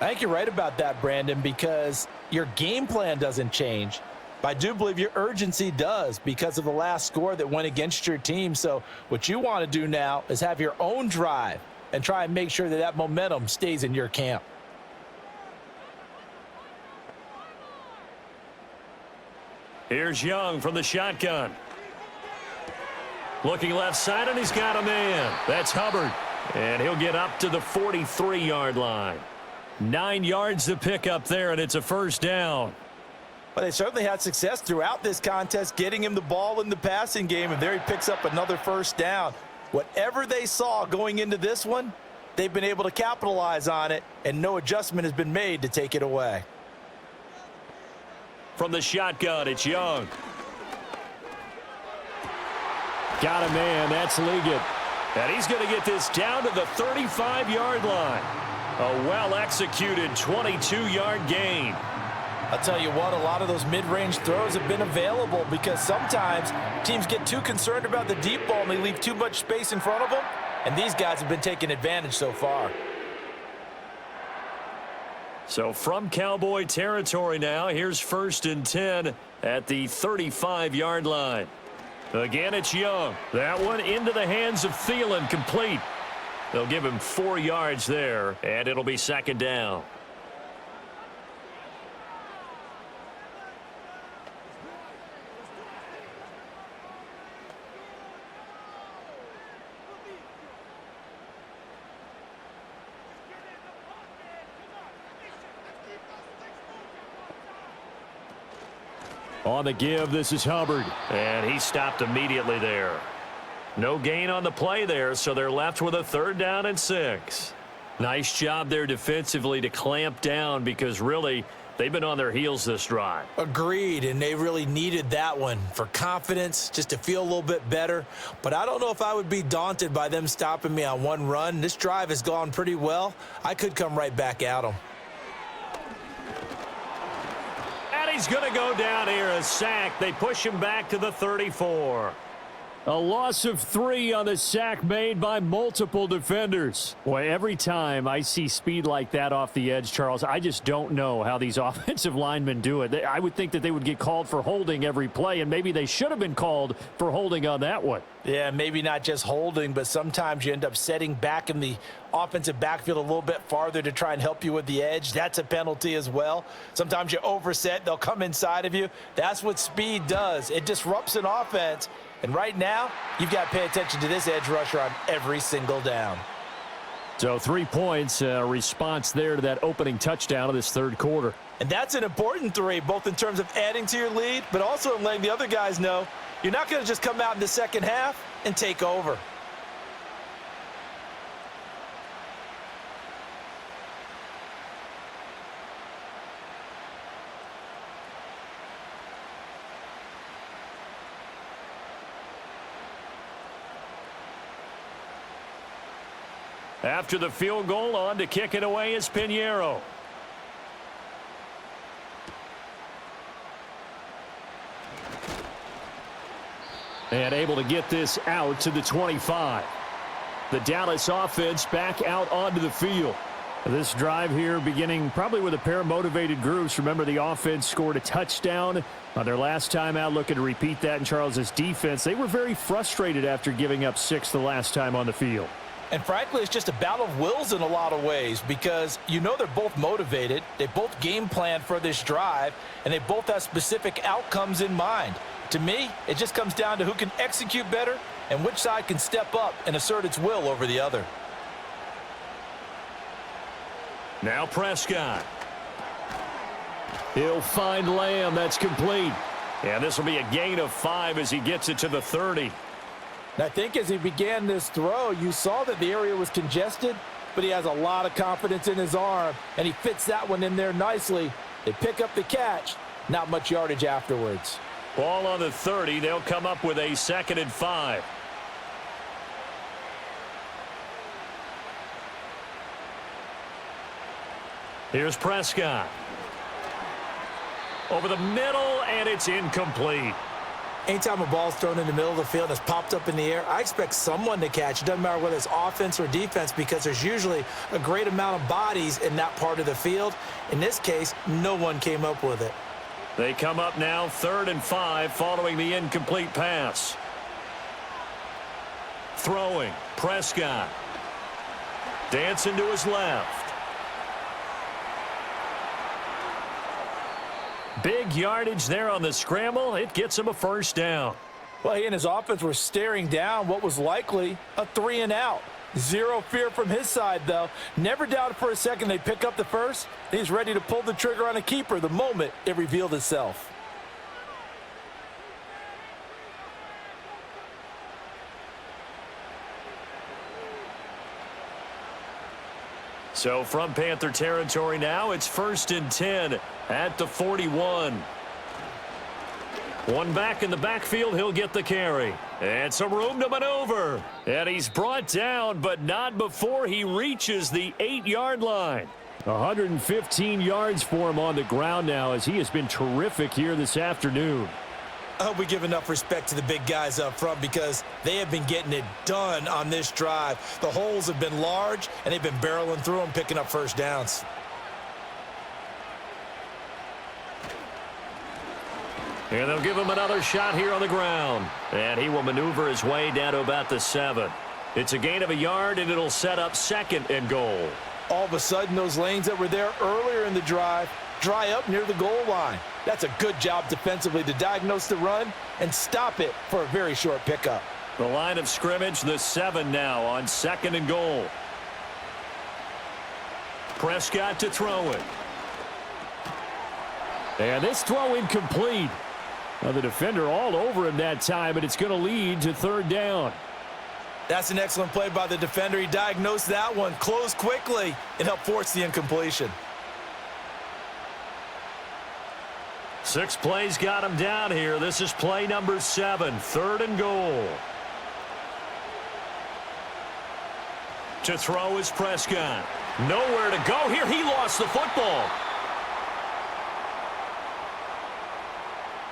I think you're right about that, Brandon, because your game plan doesn't change. But I do believe your urgency does because of the last score that went against your team. So what you want to do now is have your own drive and try and make sure that that momentum stays in your camp. Here's Young from the shotgun. Looking left side, and he's got a man. That's Hubbard. And he'll get up to the 43-yard line. 9 yards to pick up there, and it's a first down. But they certainly had success throughout this contest, getting him the ball in the passing game, and there he picks up another first down. Whatever they saw going into this one, they've been able to capitalize on it, and no adjustment has been made to take it away. From the shotgun, it's Young. Got a man, that's Liggett. And he's going to get this down to the 35-yard line. A well-executed 22-yard gain. I'll tell you what, a lot of those mid-range throws have been available because sometimes teams get too concerned about the deep ball and they leave too much space in front of them, and these guys have been taking advantage so far. So from Cowboy territory now, here's 1st and 10 at the 35-yard line. Again, it's Young. That one into the hands of Thielen, complete. They'll give him 4 yards there, and it'll be second down. On the give, this is Hubbard. And he stopped immediately there. No gain on the play there, so they're left with a 3rd down and 6. Nice job there defensively to clamp down because really they've been on their heels this drive. Agreed, and they really needed that one for confidence, just to feel a little bit better. But I don't know if I would be daunted by them stopping me on one run. This drive has gone pretty well. I could come right back at them. And he's going to go down here, a sack. They push him back to the 34. A loss of 3 on the sack made by multiple defenders. Boy, every time I see speed like that off the edge, Charles, I just don't know how these offensive linemen do it. I would think that they would get called for holding every play, and maybe they should have been called for holding on that one. Yeah, maybe not just holding, but sometimes you end up setting back in the offensive backfield a little bit farther to try and help you with the edge. That's a penalty as well. Sometimes you overset, they'll come inside of you. That's what speed does. It disrupts an offense. And right now, you've got to pay attention to this edge rusher on every single down. So 3 points, response there to that opening touchdown of this 3rd quarter. And that's an important 3, both in terms of adding to your lead, but also in letting the other guys know you're not going to just come out in the second half and take over. After the field goal, on to kick it away is Pinheiro. And able to get this out to the 25. The Dallas offense back out onto the field. This drive here beginning probably with a pair of motivated groups. Remember, the offense scored a touchdown on their last time out. Looking to repeat that in Charles's defense. They were very frustrated after giving up 6 the last time on the field. And frankly, it's just a battle of wills in a lot of ways because you know they're both motivated. They both game plan for this drive, and they both have specific outcomes in mind. To me, it just comes down to who can execute better and which side can step up and assert its will over the other. Now Prescott. He'll find Lamb. That's complete. And this will be a gain of 5 as he gets it to the 30. And I think as he began this throw, you saw that the area was congested, but he has a lot of confidence in his arm, and he fits that one in there nicely. They pick up the catch, not much yardage afterwards. Ball on the 30. They'll come up with a 2nd and 5. Here's Prescott. Over the middle, and it's incomplete. Anytime a ball's thrown in the middle of the field and it's popped up in the air, I expect someone to catch. It doesn't matter whether it's offense or defense because there's usually a great amount of bodies in that part of the field. In this case, no one came up with it. They come up now 3rd and 5 following the incomplete pass. Throwing, Prescott. Dancing to his left. Big yardage there on the scramble. It gets him a 1st down. Well, he and his offense were staring down what was likely a 3 and out. Zero fear from his side, though. Never doubted for a second they pick up the first. He's ready to pull the trigger on a keeper the moment it revealed itself. So from Panther territory now, it's 1st and 10 at the 41. One back in the backfield, he'll get the carry. And some room to maneuver. And he's brought down, but not before he reaches the 8-yard line. 115 yards for him on the ground now as he has been terrific here this afternoon. I hope we give enough respect to the big guys up front because they have been getting it done on this drive. The holes have been large, and they've been barreling through them, picking up 1st downs. And they'll give him another shot here on the ground. And he will maneuver his way down to about the 7. It's a gain of a yard, and it'll set up 2nd and goal. All of a sudden, those lanes that were there earlier in the drive dry up near the goal line. That's a good job defensively to diagnose the run and stop it for a very short pickup. The line of scrimmage, the 7 now on 2nd and goal. Prescott to throw it. And this throw incomplete. Well, the defender all over him that time, but it's going to lead to third down. That's an excellent play by the defender. He diagnosed that one, closed quickly, and helped force the incompletion. 6 plays got him down here. This is play number 7, 3rd and goal. To throw is Prescott. Nowhere to go here. He lost the football.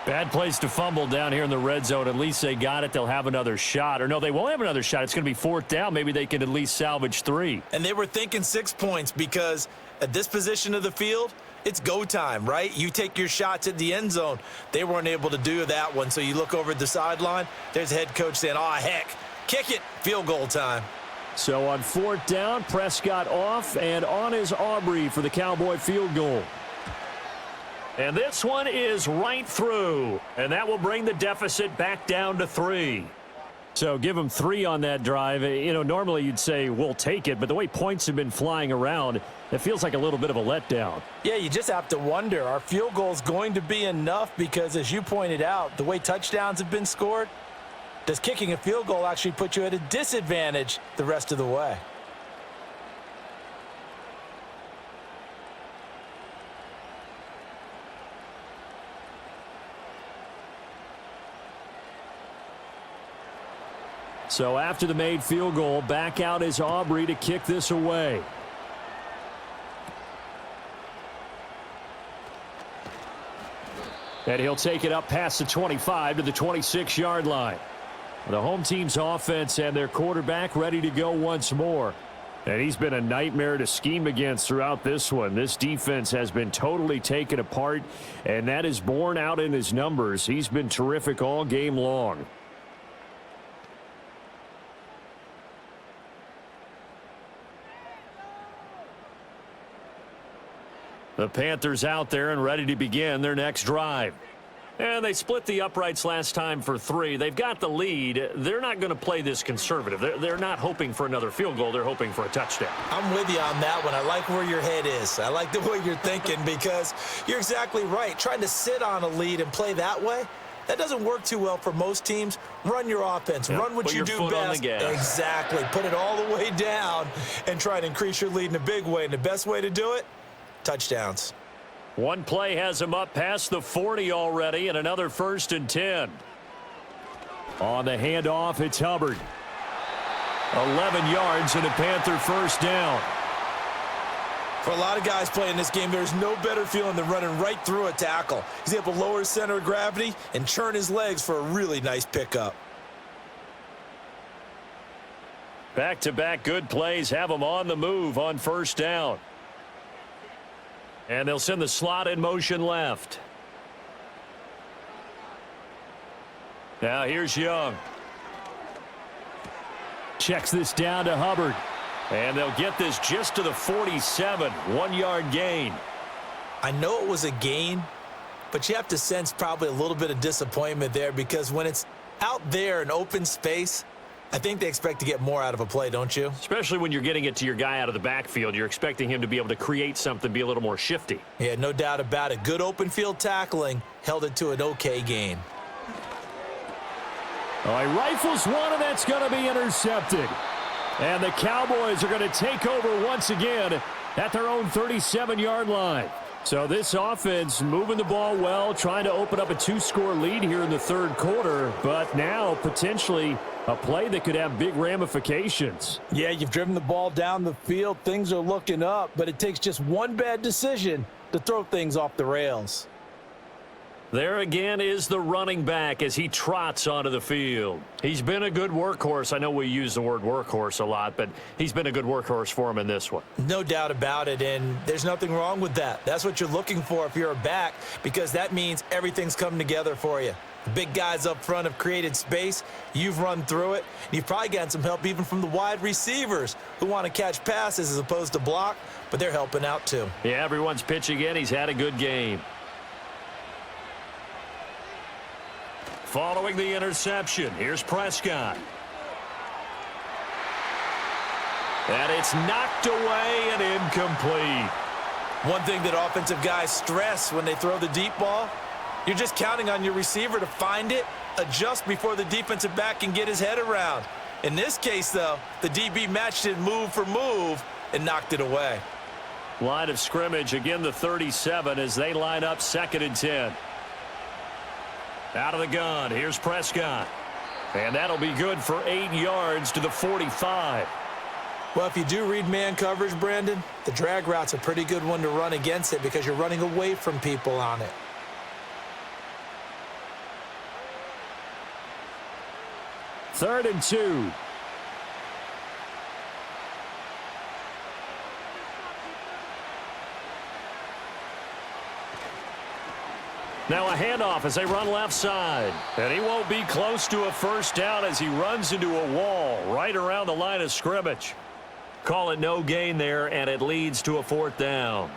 Bad place to fumble down here in the red zone. At least they got it. They'll have another shot. Or no, they won't have another shot. It's going to be 4th down. Maybe they can at least salvage 3. And they were thinking 6 points because at this position of the field, it's go time, right? You take your shots at the end zone. They weren't able to do that one. So you look over at the sideline. There's the head coach saying, oh, heck, kick it. Field goal time. So on 4th down, Prescott off, and on is Aubrey for the Cowboy field goal. And this one is right through. And that will bring the deficit back down to 3. So give them 3 on that drive. You know, normally you'd say we'll take it, but the way points have been flying around, it feels like a little bit of a letdown. Yeah, you just have to wonder, are field goals going to be enough? Because as you pointed out, the way touchdowns have been scored, does kicking a field goal actually put you at a disadvantage the rest of the way? So after the made field goal, back out is Aubrey to kick this away. And he'll take it up past the 25 to the 26-yard line. The home team's offense and their quarterback ready to go once more. And he's been a nightmare to scheme against throughout this one. This defense has been totally taken apart, and that is borne out in his numbers. He's been terrific all game long. The Panthers out there and ready to begin their next drive. And they split the uprights last time for 3. They've got the lead. They're not going to play this conservative. They're not hoping for another field goal. They're hoping for a touchdown. I'm with you on that one. I like where your head is. I like the way you're thinking because you're exactly right. Trying to sit on a lead and play that way, that doesn't work too well for most teams. Run your offense. Yep. Run what you do best. Exactly. Put it all the way down and try to increase your lead in a big way. And the best way to do it, touchdowns. One play has him up past the 40 already, and another 1st and 10. On the handoff, it's Hubbard. 11 yards and a Panther 1st down. For a lot of guys playing this game, there's no better feeling than running right through a tackle. He's able to lower his center of gravity and churn his legs for a really nice pickup. Back-to-back good plays have him on the move on 1st down. And they'll send the slot in motion left. Now here's Young. Checks this down to Hubbard. And they'll get this just to the 47. 1-yard gain. I know it was a gain, but you have to sense probably a little bit of disappointment there because when it's out there in open space, I think they expect to get more out of a play, don't you? Especially when you're getting it to your guy out of the backfield. You're expecting him to be able to create something, be a little more shifty. Yeah, no doubt about it. Good open field tackling held it to an okay gain. Oh, he rifles one, and that's going to be intercepted. And the Cowboys are going to take over once again at their own 37-yard line. So this offense moving the ball well, trying to open up a 2-score lead here in the 3rd quarter, but now potentially a play that could have big ramifications. Yeah, you've driven the ball down the field. Things are looking up, but it takes just one bad decision to throw things off the rails. There again is the running back as he trots onto the field. He's been a good workhorse. I know we use the word workhorse a lot, but he's been a good workhorse for him in this one. No doubt about it, and there's nothing wrong with that. That's what you're looking for if you're a back, because that means everything's coming together for you. The big guys up front have created space. You've run through it. You've probably gotten some help even from the wide receivers who want to catch passes as opposed to block, but they're helping out too. Yeah, everyone's pitching in. He's had a good game. Following the interception, here's Prescott. And it's knocked away and incomplete. One thing that offensive guys stress when they throw the deep ball, You're just counting on your receiver to find it, adjust before the defensive back can get his head around. In this case, though, the DB matched it move for move and knocked it away. Line of scrimmage, again the 37 as they line up 2nd and 10. Out of the gun, here's Prescott. And that'll be good for 8 yards to the 45. Well, if you do read man coverage, Brandon, the drag route's a pretty good one to run against it because you're running away from people on it. Third and 2. Now a handoff as they run left side. And he won't be close to a first down as he runs into a wall right around the line of scrimmage. Call it no gain there, and it leads to a 4th down.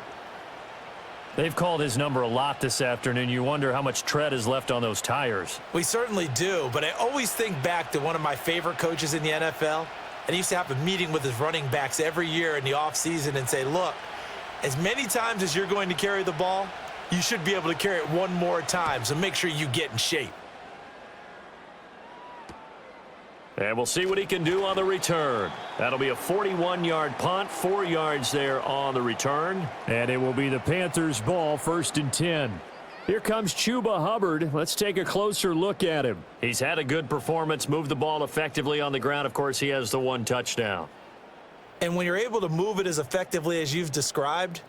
They've called his number a lot this afternoon. You wonder how much tread is left on those tires. We certainly do, but I always think back to one of my favorite coaches in the NFL, and he used to have a meeting with his running backs every year in the offseason and say, look, as many times as you're going to carry the ball, you should be able to carry it one more time, so make sure you get in shape. And we'll see what he can do on the return. That'll be a 41-yard punt, 4 yards there on the return. And it will be the Panthers' ball, 1st and 10. Here comes Chuba Hubbard. Let's take a closer look at him. He's had a good performance, moved the ball effectively on the ground. Of course, he has the 1 touchdown. And when you're able to move it as effectively as you've described,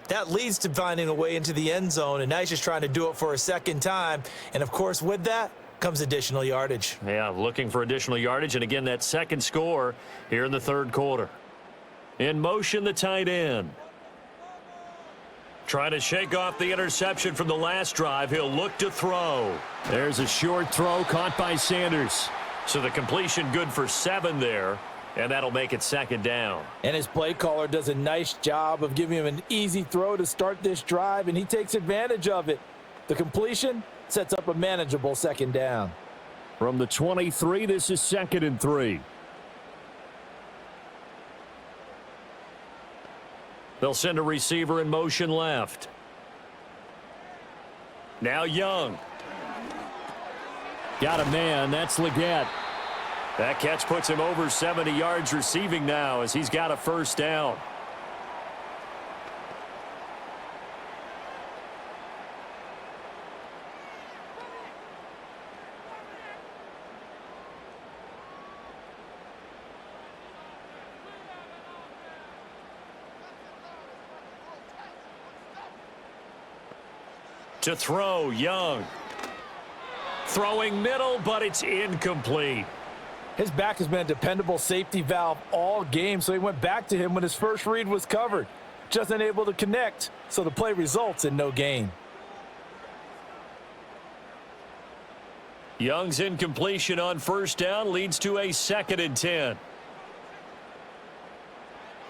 that leads to finding a way into the end zone, and now he's just trying to do it for a 2nd time. And, of course, with that comes additional yardage. Yeah, looking for additional yardage, and again, that 2nd score here in the 3rd quarter. In motion, the tight end. Trying to shake off the interception from the last drive. He'll look to throw. There's a short throw caught by Sanders. So the completion good for 7 there. And that'll make it 2nd down. And his play caller does a nice job of giving him an easy throw to start this drive, and he takes advantage of it. The completion sets up a manageable 2nd down. From the 23, this is 2nd and 3. They'll send a receiver in motion left. Now Young. Got a man. That's Leggett. That catch puts him over 70 yards receiving now as he's got a 1st down. To throw, Young. Throwing middle, but it's incomplete. His back has been a dependable safety valve all game, so he went back to him when his first read was covered. Just unable to connect, so the play results in no gain. Young's incompletion on 1st down leads to a 2nd and 10.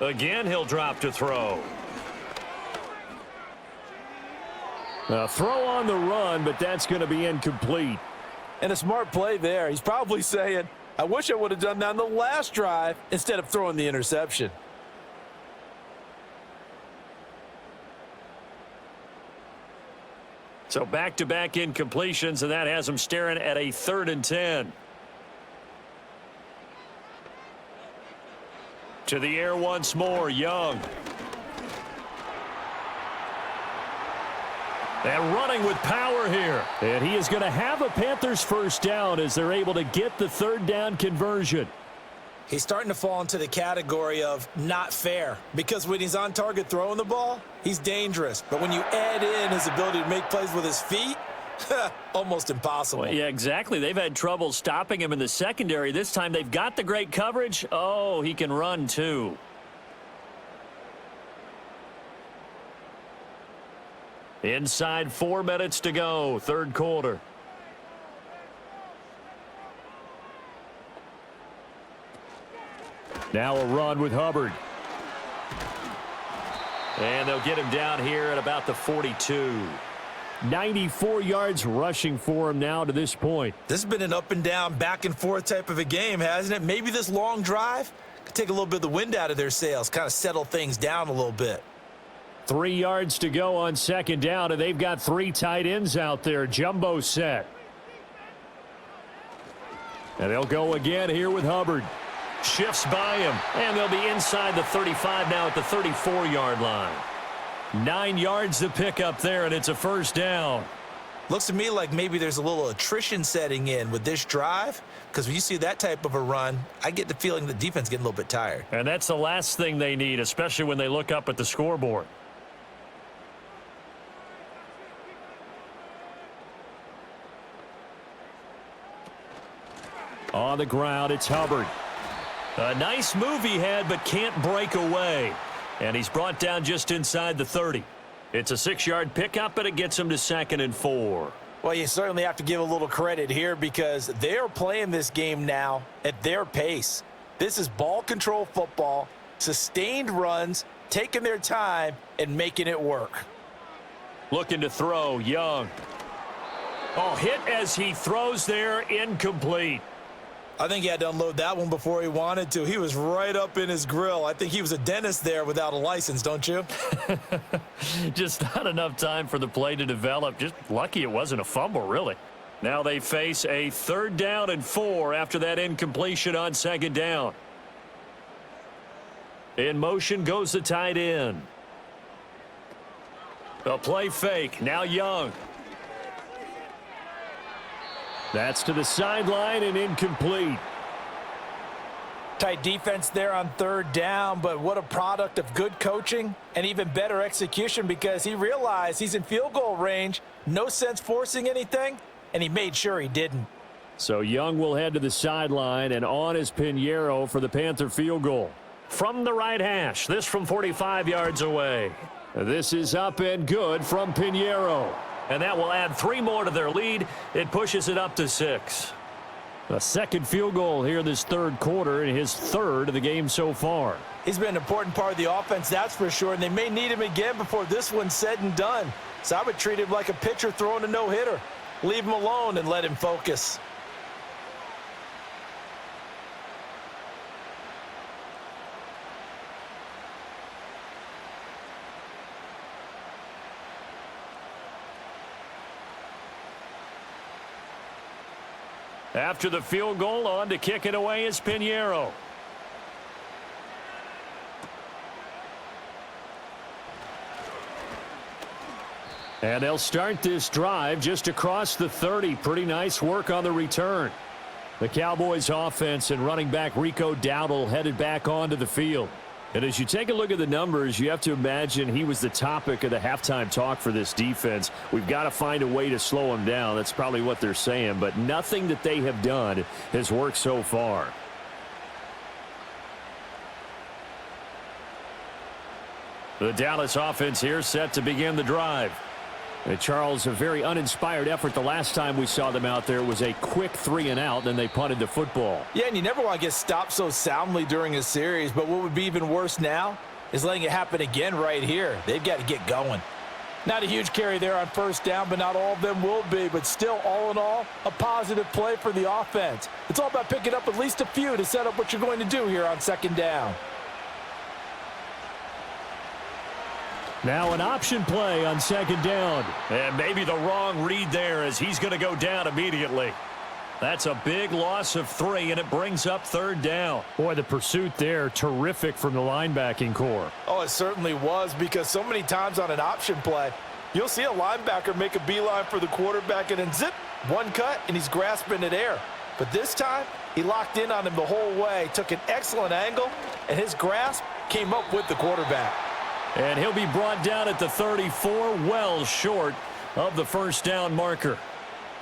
Again, he'll drop to throw. A throw on the run, but that's going to be incomplete. And a smart play there. He's probably saying, I wish I would have done that on the last drive instead of throwing the interception. So back-to-back incompletions, and that has him staring at a 3rd and 10. To the air once more, Young. And running with power here. And he is going to have a Panthers 1st down as they're able to get the 3rd down conversion. He's starting to fall into the category of not fair, because when he's on target throwing the ball, he's dangerous. But when you add in his ability to make plays with his feet, almost impossible. Well, yeah, exactly. They've had trouble stopping him in the secondary. This time they've got the great coverage. Oh, he can run too. Inside 4 minutes to go, 3rd quarter. Now a run with Hubbard. And they'll get him down here at about the 42. 94 yards rushing for him now to this point. This has been an up and down, back and forth type of a game, hasn't it? Maybe this long drive could take a little bit of the wind out of their sails, kind of settle things down a little bit. 3 yards to go on second down, and they've got 3 tight ends out there. Jumbo set. And they'll go again here with Hubbard. Shifts by him, and they'll be inside the 35 now at the 34-yard line. 9 yards to pick up there, and it's a first down. Looks to me like maybe there's a little attrition setting in with this drive, because when you see that type of a run, I get the feeling the defense getting a little bit tired. And that's the last thing they need, especially when they look up at the scoreboard. On the ground, it's Hubbard. A nice move he had, but can't break away. And he's brought down just inside the 30. It's a 6-yard pickup, but it gets him to 2nd and 4. Well, you certainly have to give a little credit here because they're playing this game now at their pace. This is ball control football, sustained runs, taking their time, and making it work. Looking to throw, Young. Oh, hit as he throws there, incomplete. I think he had to unload that one before he wanted to. He was right up in his grill. I think he was a dentist there without a license, don't you? Just not enough time for the play to develop. Just lucky it wasn't a fumble, really. Now they face a 3rd down and 4 after that incompletion on 2nd down. In motion goes the tight end. A play fake. Now Young. That's to the sideline and incomplete. Tight defense there on 3rd down, but what a product of good coaching and even better execution because he realized he's in field goal range, no sense forcing anything, and he made sure he didn't. So Young will head to the sideline, and on is Pinheiro for the Panther field goal. From the right hash, this from 45 yards away. This is up and good from Pinheiro. And that will add 3 more to their lead. It pushes it up to 6. A second field goal here this 3rd quarter and his 3rd of the game so far. He's been an important part of the offense, that's for sure, and they may need him again before this one's said and done. So I would treat him like a pitcher throwing a no-hitter. Leave him alone and let him focus. After the field goal, on to kick it away is Pinheiro. And they'll start this drive just across the 30. Pretty nice work on the return. The Cowboys offense and running back Rico Dowdle headed back onto the field. And as you take a look at the numbers, you have to imagine he was the topic of the halftime talk for this defense. We've got to find a way to slow him down. That's probably what they're saying, but nothing that they have done has worked so far. The Dallas offense here set to begin the drive. And Charles, a very uninspired effort the last time we saw them out there. It was a quick 3 and out, then they punted the football. Yeah, and you never want to get stopped so soundly during a series, but what would be even worse now is letting it happen again right here. They've got to get going. Not a huge carry there on 1st down, but not all of them will be. But still, all in all, a positive play for the offense. It's all about picking up at least a few to set up what you're going to do here on 2nd down. Now an option play on 2nd down. And maybe the wrong read there as he's going to go down immediately. That's a big loss of 3, and it brings up 3rd down. Boy, the pursuit there, terrific from the linebacking core. Oh, it certainly was, because so many times on an option play, you'll see a linebacker make a beeline for the quarterback and then zip, one cut, and he's grasping at air. But this time, he locked in on him the whole way, took an excellent angle, and his grasp came up with the quarterback. And he'll be brought down at the 34, well short of the 1st down marker.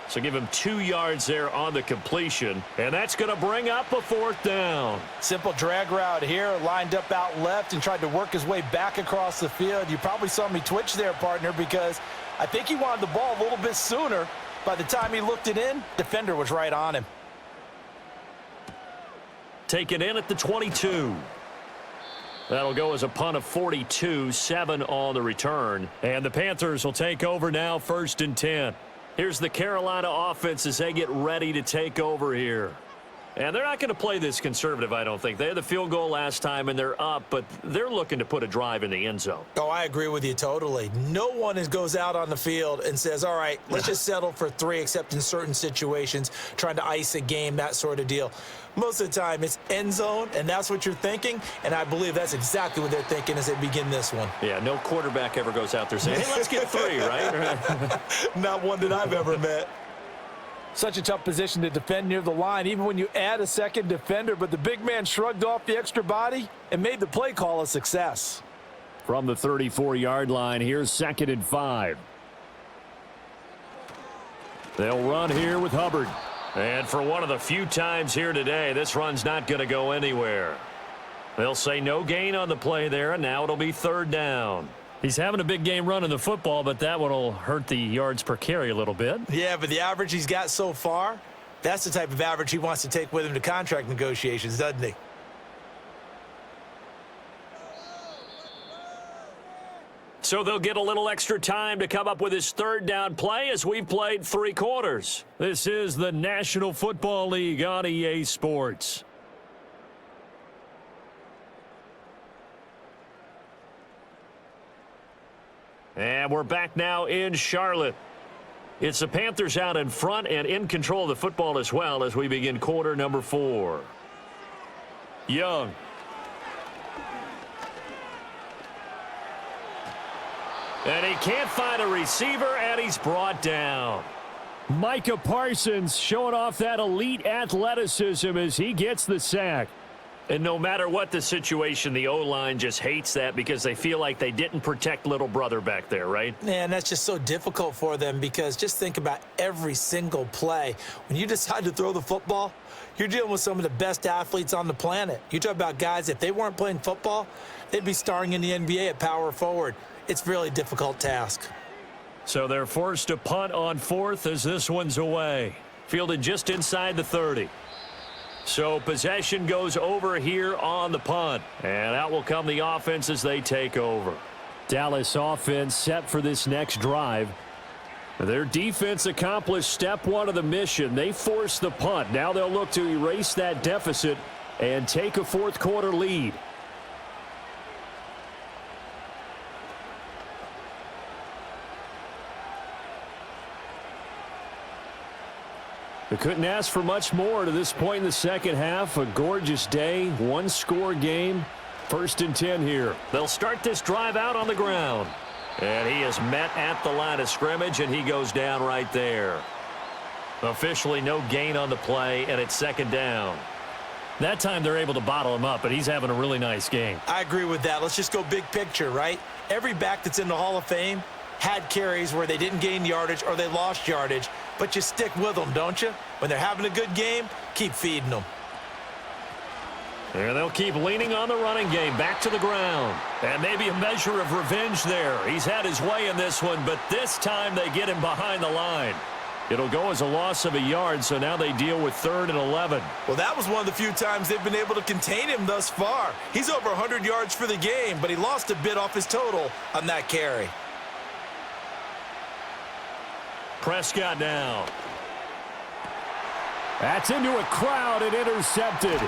So give him 2 yards there on the completion, and that's going to bring up a 4th down. Simple drag route here, lined up out left and tried to work his way back across the field. You probably saw me twitch there, partner, because I think he wanted the ball a little bit sooner. By the time he looked it in, defender was right on him. Taken in at the 22. That'll go as a punt of 42, 7 on the return. And the Panthers will take over now, 1st and 10. Here's the Carolina offense as they get ready to take over here. And they're not going to play this conservative, I don't think. They had the field goal last time, and they're up, but they're looking to put a drive in the end zone. Oh, I agree with you totally. No one goes out on the field and says, all right, let's just settle for 3, except in certain situations, trying to ice a game, that sort of deal. Most of the time, it's end zone, and that's what you're thinking, and I believe that's exactly what they're thinking as they begin this one. Yeah, no quarterback ever goes out there saying, hey, let's get 3, right? Not one that I've ever met. Such a tough position to defend near the line, even when you add a second defender, but the big man shrugged off the extra body and made the play call a success. From the 34-yard line, here's 2nd and 5. They'll run here with Hubbard. And for one of the few times here today, this run's not going to go anywhere. They'll say no gain on the play there, and now it'll be 3rd down. He's having a big game running the football, but that one will hurt the yards per carry a little bit. Yeah, but the average he's got so far, that's the type of average he wants to take with him to contract negotiations, doesn't he? So they'll get a little extra time to come up with his 3rd down play as we've played 3 quarters. This is the National Football League on EA Sports. And we're back now in Charlotte. It's the Panthers out in front and in control of the football as well as we begin quarter number 4. Young. And he can't find a receiver, and he's brought down. Micah Parsons showing off that elite athleticism as he gets the sack. And no matter what the situation, the O-line just hates that because they feel like they didn't protect little brother back there, right? Yeah, and that's just so difficult for them because just think about every single play. When you decide to throw the football, you're dealing with some of the best athletes on the planet. You talk about guys, if they weren't playing football, they'd be starring in the NBA at power forward. It's a really difficult task. So they're forced to punt on 4th as this one's away. Fielded just inside the 30. So possession goes over here on the punt. And out will come the offense as they take over. Dallas offense set for this next drive. Their defense accomplished step 1 of the mission. They forced the punt. Now they'll look to erase that deficit and take a 4th quarter lead. They couldn't ask for much more to this point in the second half. A gorgeous day, 1-score game. 1st and 10 here. They'll start this drive out on the ground. And he is met at the line of scrimmage, and he goes down right there. Officially no gain on the play, and it's 2nd down. That time they're able to bottle him up, but he's having a really nice game. I agree with that. Let's just go big picture, right? Every back that's in the Hall of Fame had carries where they didn't gain yardage or they lost yardage, but you stick with them, don't you? When they're having a good game, keep feeding them. And they'll keep leaning on the running game, back to the ground. And maybe a measure of revenge there. He's had his way in this one, but this time they get him behind the line. It'll go as a loss of a yard, so now they deal with 3rd and 11. Well, that was one of the few times they've been able to contain him thus far. He's over 100 yards for the game, but he lost a bit off his total on that carry. Prescott now. That's into a crowd and intercepted.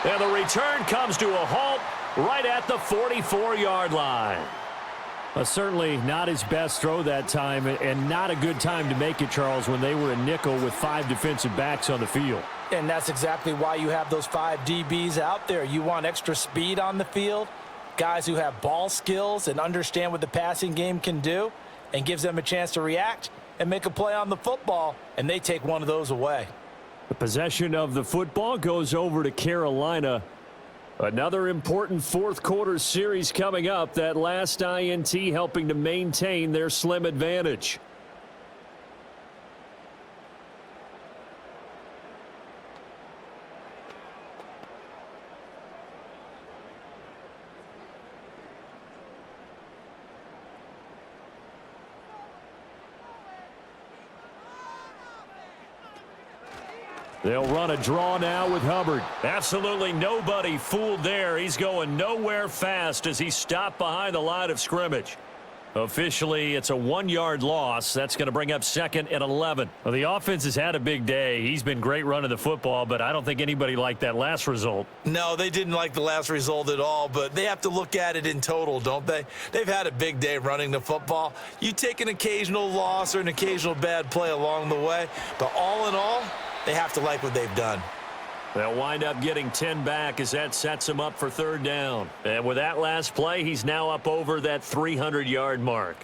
And the return comes to a halt right at the 44-yard line. Certainly not his best throw that time, and not a good time to make it, Charles, when they were in nickel with 5 defensive backs on the field. And that's exactly why you have those 5 DBs out there. You want extra speed on the field, guys who have ball skills and understand what the passing game can do, and gives them a chance to react and make a play on the football, and they take one of those away. The possession of the football goes over to Carolina. Another important 4th quarter series coming up. That last INT helping to maintain their slim advantage. They'll run a draw now with Hubbard. Absolutely nobody fooled there. He's going nowhere fast as he stopped behind the line of scrimmage. Officially, it's a 1-yard loss. That's going to bring up 2nd and 11. Well, the offense has had a big day. He's been great running the football, but I don't think anybody liked that last result. No, they didn't like the last result at all, but they have to look at it in total, don't they? They've had a big day running the football. You take an occasional loss or an occasional bad play along the way, but all in all, they have to like what they've done. They'll wind up getting 10 back as that sets him up for 3rd down. And with that last play, he's now up over that 300-yard mark.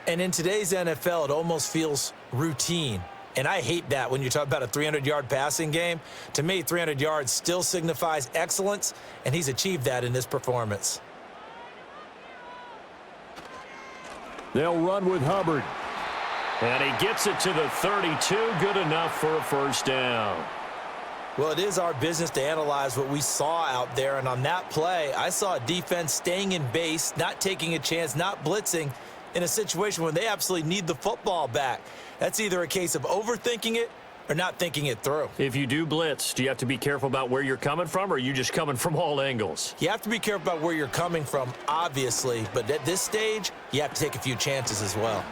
And in today's NFL, it almost feels routine. And I hate that when you talk about a 300-yard passing game. To me, 300 yards still signifies excellence, and he's achieved that in this performance. They'll run with Hubbard. And he gets it to the 32. Good enough for a 1st down. Well, it is our business to analyze what we saw out there, and on that play, I saw a defense staying in base, not taking a chance, not blitzing in a situation where they absolutely need the football back. That's either a case of overthinking it or not thinking it through. If you do blitz, do you have to be careful about where you're coming from, or are you just coming from all angles? You have to be careful about where you're coming from, obviously, but at this stage, you have to take a few chances as well.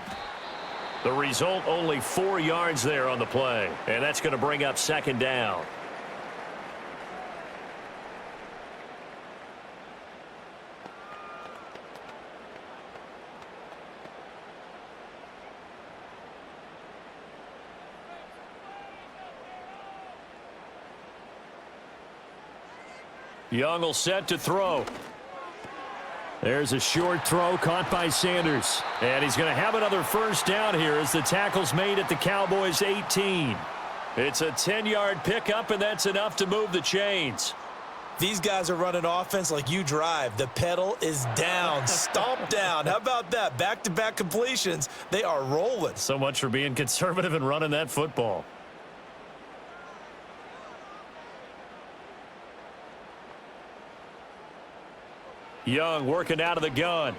The result, only 4 yards there on the play, and that's going to bring up 2nd down. Young will set to throw. There's a short throw caught by Sanders. And he's going to have another 1st down here as the tackle's made at the Cowboys' 18. It's a 10-yard pickup, and that's enough to move the chains. These guys are running offense like you drive. The pedal is down, stomp down. How about that? Back-to-back completions. They are rolling. So much for being conservative and running that football. Young working out of the gun.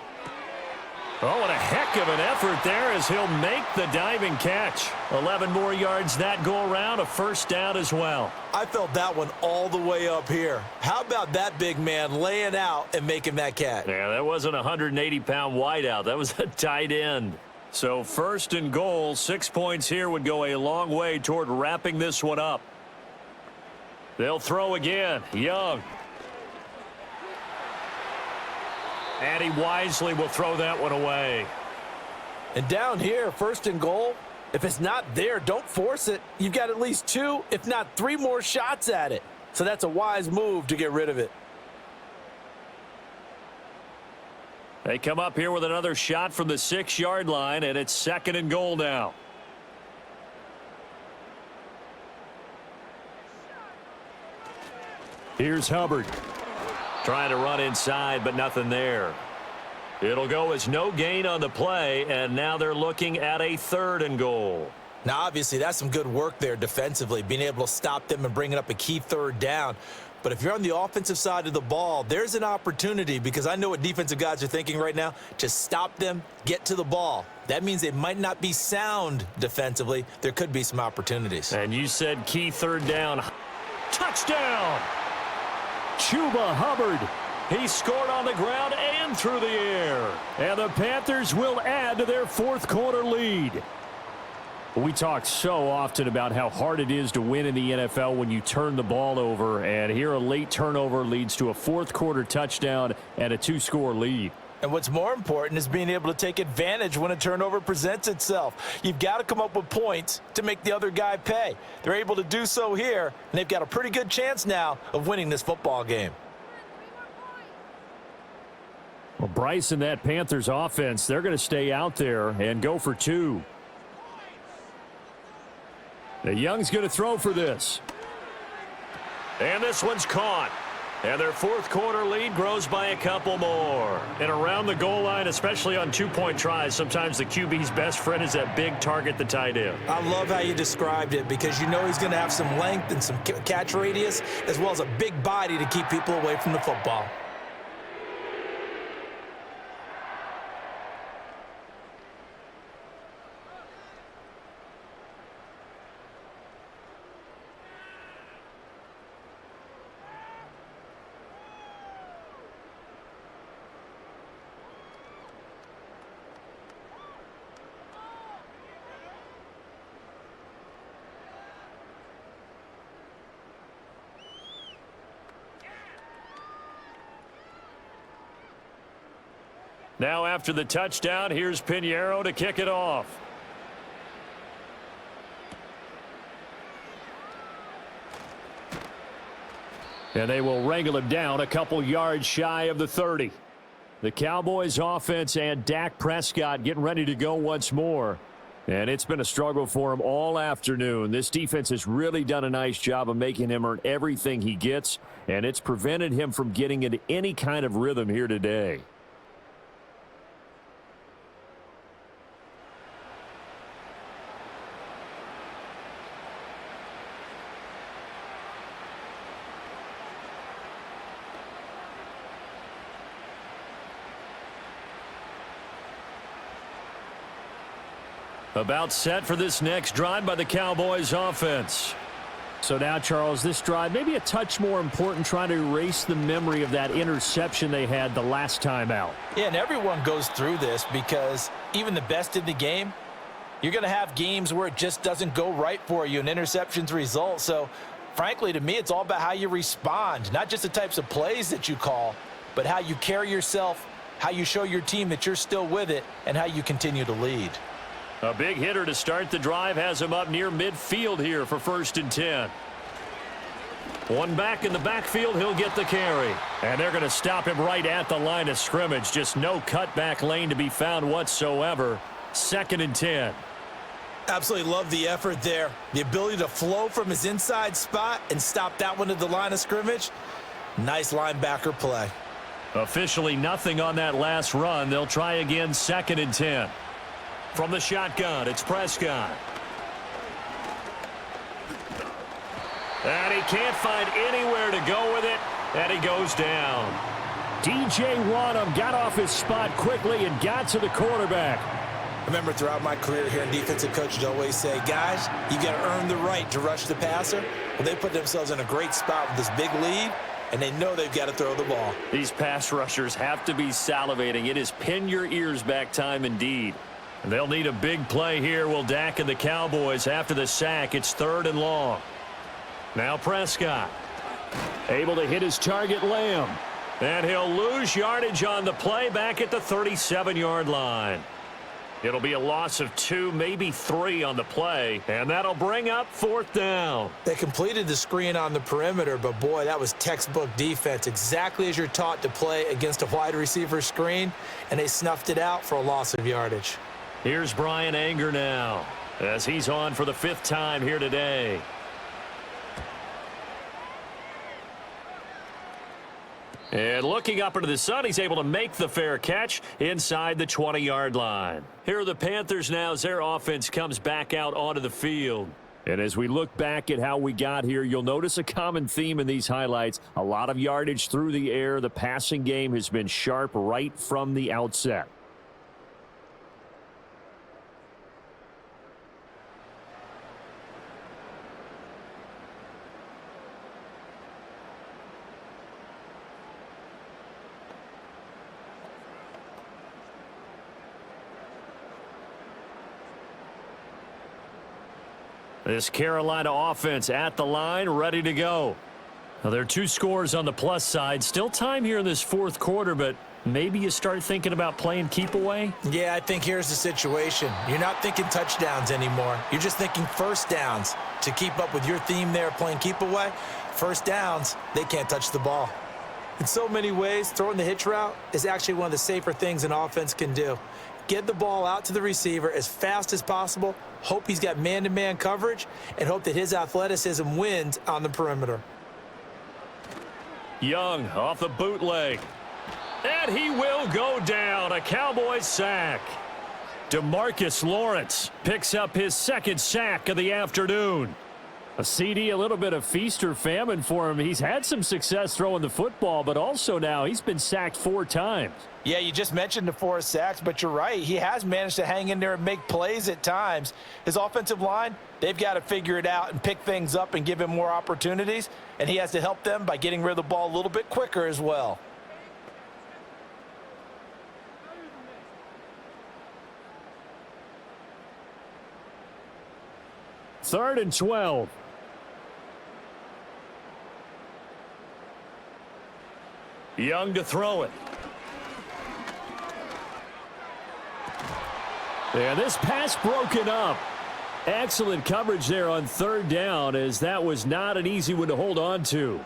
Oh, what a heck of an effort there as he'll make the diving catch. 11 more yards that go around, a 1st down as well. I felt that one all the way up here. How about that big man laying out and making that catch? Yeah, that wasn't a 180-pound wideout. That was a tight end. So 1st and goal, 6 points here would go a long way toward wrapping this one up. They'll throw again. Young. And he wisely will throw that one away. And down here, 1st and goal, if it's not there, don't force it. You've got at least 2, if not 3 more shots at it. So that's a wise move to get rid of it. They come up here with another shot from the 6-yard line, and it's 2nd and goal now. Here's Hubbard. Trying to run inside, but nothing there. It'll go as no gain on the play, and now they're looking at a 3rd and goal. Now, obviously, that's some good work there defensively, being able to stop them and bringing up a key 3rd down. But if you're on the offensive side of the ball, there's an opportunity, because I know what defensive guys are thinking right now, to stop them, get to the ball. That means they might not be sound defensively. There could be some opportunities. And you said key 3rd down. Touchdown! Chuba Hubbard. He scored on the ground and through the air. And the Panthers will add to their 4th quarter lead. We talk so often about how hard it is to win in the NFL when you turn the ball over. And here a late turnover leads to a 4th quarter touchdown and a 2-score lead. And what's more important is being able to take advantage when a turnover presents itself. You've got to come up with points to make the other guy pay. They're able to do so here, and they've got a pretty good chance now of winning this football game. Well, Bryce and that Panthers offense, they're going to stay out there and go for 2. The Young's going to throw for this. And this one's caught. And their 4th quarter lead grows by a couple more. And around the goal line, especially on 2-point tries, sometimes the QB's best friend is that big target, the tight end. I love how you described it, because you know he's going to have some length and some catch radius, as well as a big body to keep people away from the football. Now after the touchdown, here's Pinheiro to kick it off. And they will wrangle him down a couple yards shy of the 30. The Cowboys offense and Dak Prescott getting ready to go once more. And it's been a struggle for him all afternoon. This defense has really done a nice job of making him earn everything he gets, and it's prevented him from getting into any kind of rhythm here today. About set for this next drive by the Cowboys offense. So now, Charles, this drive maybe a touch more important, trying to erase the memory of that interception they had the last time out. Yeah, and everyone goes through this because even the best in the game, you're going to have games where it just doesn't go right for you and interceptions result. So, frankly, to me, it's all about how you respond, not just the types of plays that you call, but how you carry yourself, how you show your team that you're still with it, and how you continue to lead. A big hitter to start the drive has him up near midfield here for 1st and 10. One back in the backfield, he'll get the carry. And they're going to stop him right at the line of scrimmage. Just no cutback lane to be found whatsoever. 2nd and 10. Absolutely love the effort there. The ability to flow from his inside spot and stop that one at the line of scrimmage. Nice linebacker play. Officially nothing on that last run. They'll try again 2nd and 10. From the shotgun, it's Prescott. And he can't find anywhere to go with it, and he goes down. DJ Wanham got off his spot quickly and got to the quarterback. I remember throughout my career here in defensive coaches always say, guys, you got to earn the right to rush the passer. Well, they put themselves in a great spot with this big lead, and they know they've got to throw the ball. These pass rushers have to be salivating. It is pin your ears back time indeed. They'll need a big play here, will Dak and the Cowboys after the sack. It's 3rd and long. Now Prescott. Able to hit his target, Lamb. And he'll lose yardage on the play back at the 37-yard line. It'll be a loss of 2, maybe 3 on the play, and that'll bring up 4th down. They completed the screen on the perimeter, but boy, that was textbook defense, exactly as you're taught to play against a wide receiver screen, and they snuffed it out for a loss of yardage. Here's Brian Anger now, as he's on for the 5th time here today. And looking up into the sun, he's able to make the fair catch inside the 20-yard line. Here are the Panthers now as their offense comes back out onto the field. And as we look back at how we got here, you'll notice a common theme in these highlights. A lot of yardage through the air. The passing game has been sharp right from the outset. This Carolina offense at the line, ready to go. Now, there are 2 scores on the plus side. Still time here in this 4th quarter, but maybe you start thinking about playing keep away? Yeah, I think here's the situation. You're not thinking touchdowns anymore. You're just thinking 1st downs. To keep up with your theme there, playing keep away, 1st downs, they can't touch the ball. In so many ways, throwing the hitch route is actually one of the safer things an offense can do. Get the ball out to the receiver as fast as possible, hope he's got man-to-man coverage, and hope that his athleticism wins on the perimeter. Young off the bootleg. And he will go down. A Cowboys sack. DeMarcus Lawrence picks up his 2nd sack of the afternoon. A CD, a little bit of feast or famine for him. He's had some success throwing the football, but also now he's been sacked 4 times. Yeah, you just mentioned the 4 sacks, but you're right. He has managed to hang in there and make plays at times. His offensive line, they've got to figure it out and pick things up and give him more opportunities, and he has to help them by getting rid of the ball a little bit quicker as well. Third and 12. Young to throw it. And this pass broken up. Excellent coverage there on third down, as that was not an easy one to hold on to.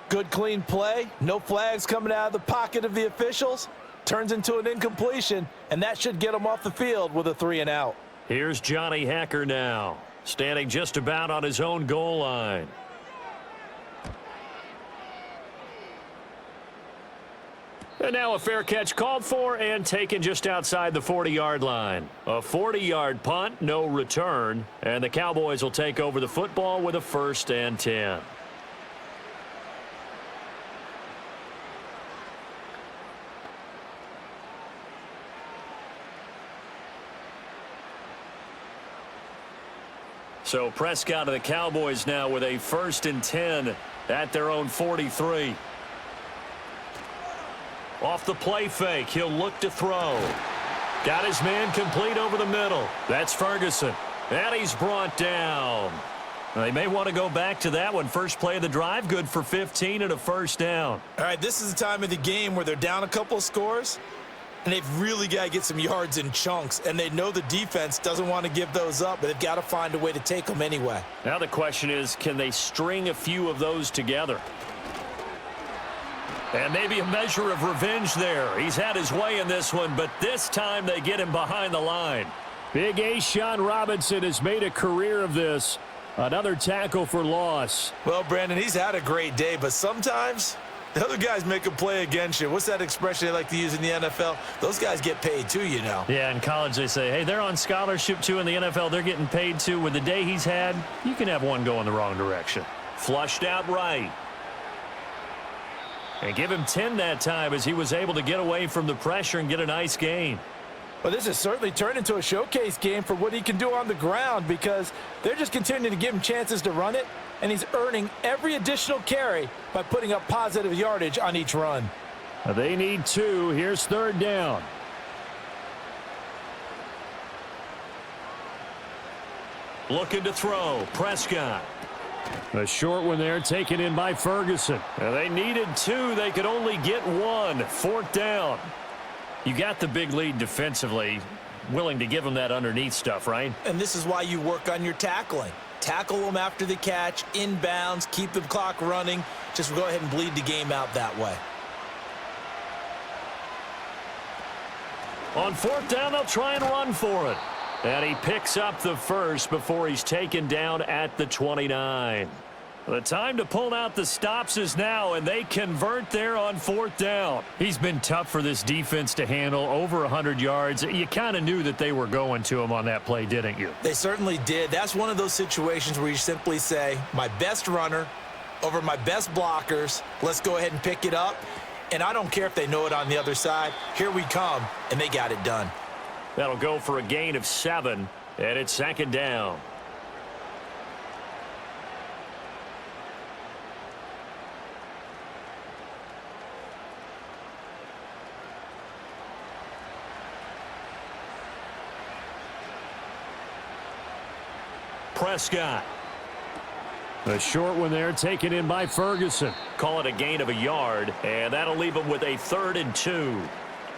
Good clean play. No flags coming out of the pocket of the officials. Turns into an incompletion, and that should get them off the field with a 3-and-out. Here's Johnny Hacker now, standing just about on his own goal line. And now a fair catch called for and taken just outside the 40-yard line. A 40-yard punt, no return, and the Cowboys will take over the football with a 1st and 10. So Prescott of the Cowboys now with a 1st and 10 at their own 43. Off the play fake, he'll look to throw. Got his man complete over the middle. That's Ferguson. And he's brought down. They may want to go back to that one. First play of the drive, good for 15 and a 1st down. All right, this is the time of the game where they're down a couple of scores, and they've really got to get some yards in chunks, and they know the defense doesn't want to give those up, but they've got to find a way to take them anyway. Now the question is, can they string a few of those together? And maybe a measure of revenge there. He's had his way in this one, but this time they get him behind the line. Big A. Sean Robinson has made a career of this. Another tackle for loss. Well, Brandon, he's had a great day, but sometimes the other guys make a play against you. What's that expression they like to use in the NFL? Those guys get paid too, you know. Yeah, in college they say, hey, they're on scholarship too. In the NFL, they're getting paid too. With the day he's had, you can have one go in the wrong direction. Flushed out right. And give him 10 that time as he was able to get away from the pressure and get a nice gain. Well, this has certainly turned into a showcase game for what he can do on the ground, because they're just continuing to give him chances to run it, and he's earning every additional carry by putting up positive yardage on each run. They need 2. Here's 3rd down. Looking to throw. Prescott. A short one there, taken in by Ferguson. Now they needed 2. They could only get 1. 4th down. You got the big lead defensively. Willing to give them that underneath stuff, right? And this is why you work on your tackling. Tackle them after the catch, inbounds, keep the clock running. Just go ahead and bleed the game out that way. On 4th down, they'll try and run for it. And he picks up the 1st before he's taken down at the 29. The time to pull out the stops is now, and they convert there on 4th down. He's been tough for this defense to handle, over 100 yards. You kind of knew that they were going to him on that play, didn't you? They certainly did. That's one of those situations where you simply say, my best runner over my best blockers, let's go ahead and pick it up. And I don't care if they know it on the other side. Here we come, and they got it done. That'll go for a gain of 7, and it's 2nd down. Prescott. A short one there, taken in by Ferguson. Call it a gain of a yard, and that'll leave them with a 3rd and 2.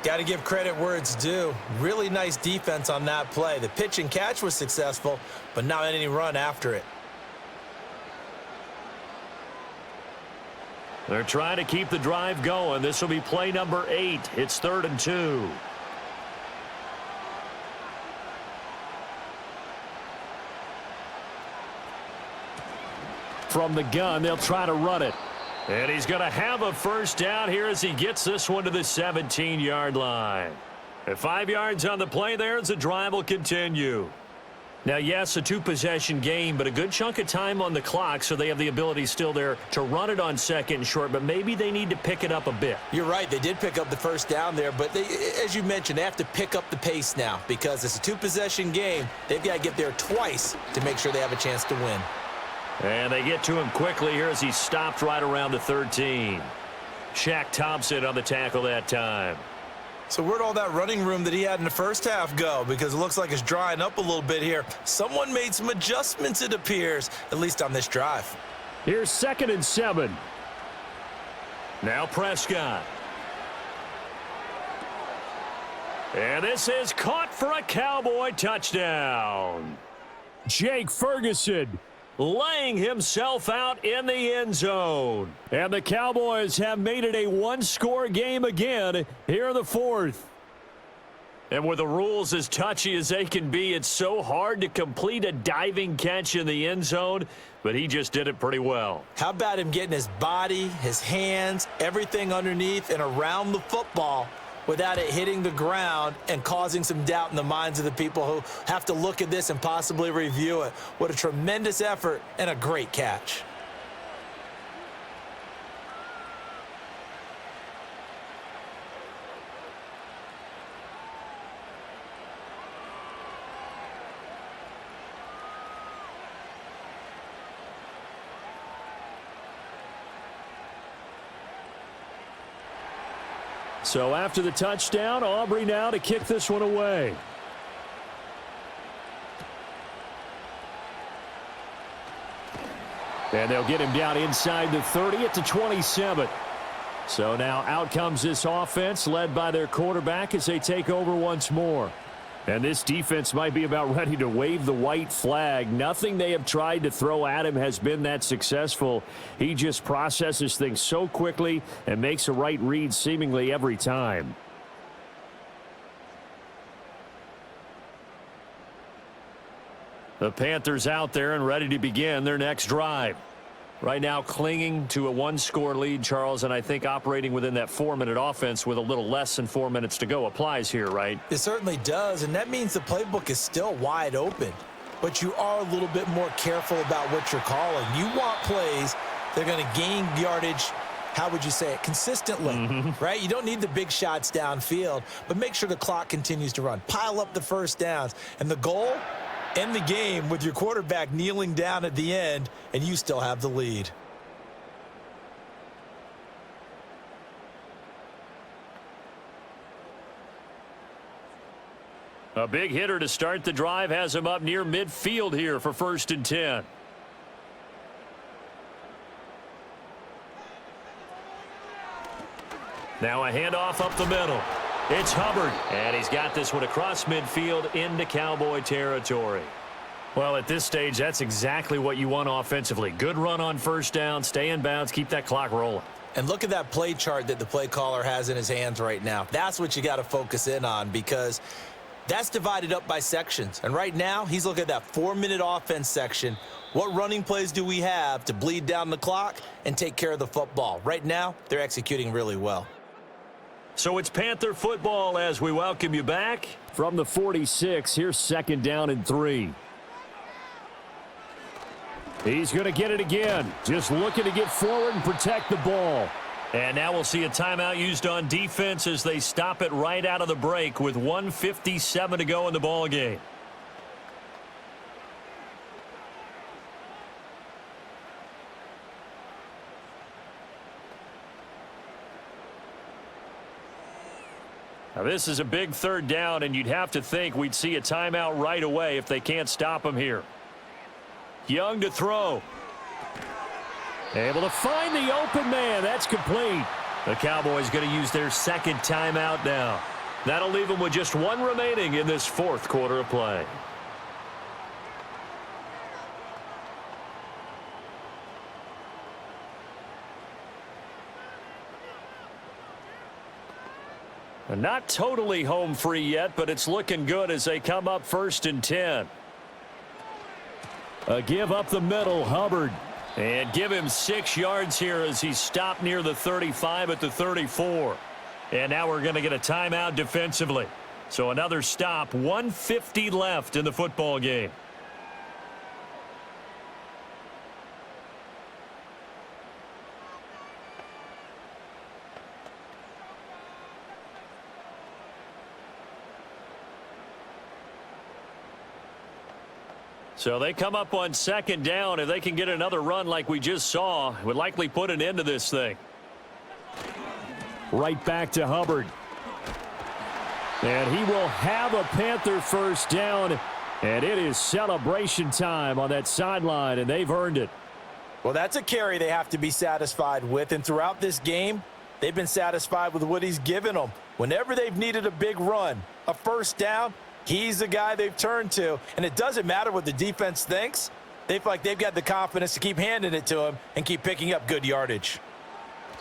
Got to give credit where it's due. Really nice defense on that play. The pitch and catch was successful, but not any run after it. They're trying to keep the drive going. This will be play number 8. It's 3rd and 2. From the gun, they'll try to run it. And he's going to have a 1st down here as he gets this one to the 17-yard line. At 5 yards on the play there as the drive will continue. Now, yes, a 2-possession game, but a good chunk of time on the clock, so they have the ability still there to run it on 2nd and short, but maybe they need to pick it up a bit. You're right. They did pick up the 1st down there, but they, as you mentioned, they have to pick up the pace now because it's a 2-possession game. They've got to get there twice to make sure they have a chance to win. And they get to him quickly here as he stopped right around the 13. Shaq Thompson on the tackle that time. So where'd all that running room that he had in the first half go? Because it looks like it's drying up a little bit here. Someone made some adjustments, it appears, at least on this drive. Here's 2nd and 7. Now Prescott. And this is caught for a Cowboy touchdown. Jake Ferguson Laying himself out in the end zone. And the Cowboys have made it a one-score game again here in the fourth. And with the rules as touchy as they can be, it's so hard to complete a diving catch in the end zone, but he just did it pretty well. How about him getting his body, his hands, everything underneath and around the football without it hitting the ground and causing some doubt in the minds of the people who have to look at this and possibly review it. What a tremendous effort and a great catch. So after the touchdown, Aubrey now to kick this one away. And they'll get him down inside the 30 at the 27. So now out comes this offense led by their quarterback as they take over once more. And this defense might be about ready to wave the white flag. Nothing they have tried to throw at him has been that successful. He just processes things so quickly and makes a right read seemingly every time. The Panthers out there and ready to begin their next drive. Right now clinging to a one-score lead, Charles, and I think operating within that 4-minute offense with a little less than 4 minutes to go applies here, right? It certainly does, and that means the playbook is still wide open. But you are a little bit more careful about what you're calling. You want plays that are going to gain yardage, how would you say it, consistently, right? You don't need the big shots downfield, but make sure the clock continues to run. Pile up the first downs, and the goal, end the game with your quarterback kneeling down at the end, and you still have the lead. A big hitter to start the drive has him up near midfield here for 1st and 10. Now a handoff up the middle. It's Hubbard, and he's got this one across midfield into Cowboy territory. Well, at this stage, that's exactly what you want offensively. Good run on first down, stay in bounds, keep that clock rolling. And look at that play chart that the play caller has in his hands right now. That's what you got to focus in on, because that's divided up by sections. And right now, he's looking at that 4-minute offense section. What running plays do we have to bleed down the clock and take care of the football? Right now, they're executing really well. So it's Panther football as we welcome you back. From the 46, here's 2nd down and 3. He's going to get it again. Just looking to get forward and protect the ball. And now we'll see a timeout used on defense as they stop it right out of the break with 1:57 to go in the ball game. Now this is a big 3rd down, and you'd have to think we'd see a timeout right away if they can't stop him here. Young to throw. Able to find the open man. That's complete. The Cowboys going to use their 2nd timeout now. That'll leave them with just 1 remaining in this 4th quarter of play. Not totally home free yet, but it's looking good as they come up 1st and 10. A give up the middle, Hubbard. And give him 6 yards here as he stopped near the 35 at the 34. And now we're going to get a timeout defensively. So another stop, 1:50 left in the football game. So they come up on 2nd down. If they can get another run like we just saw, it would likely put an end to this thing. Right back to Hubbard. And he will have a Panther 1st down. And it is celebration time on that sideline, and they've earned it. Well, that's a carry they have to be satisfied with. And throughout this game, they've been satisfied with what he's given them. Whenever they've needed a big run, a first down, he's the guy they've turned to. And it doesn't matter what the defense thinks. They feel like they've got the confidence to keep handing it to him and keep picking up good yardage.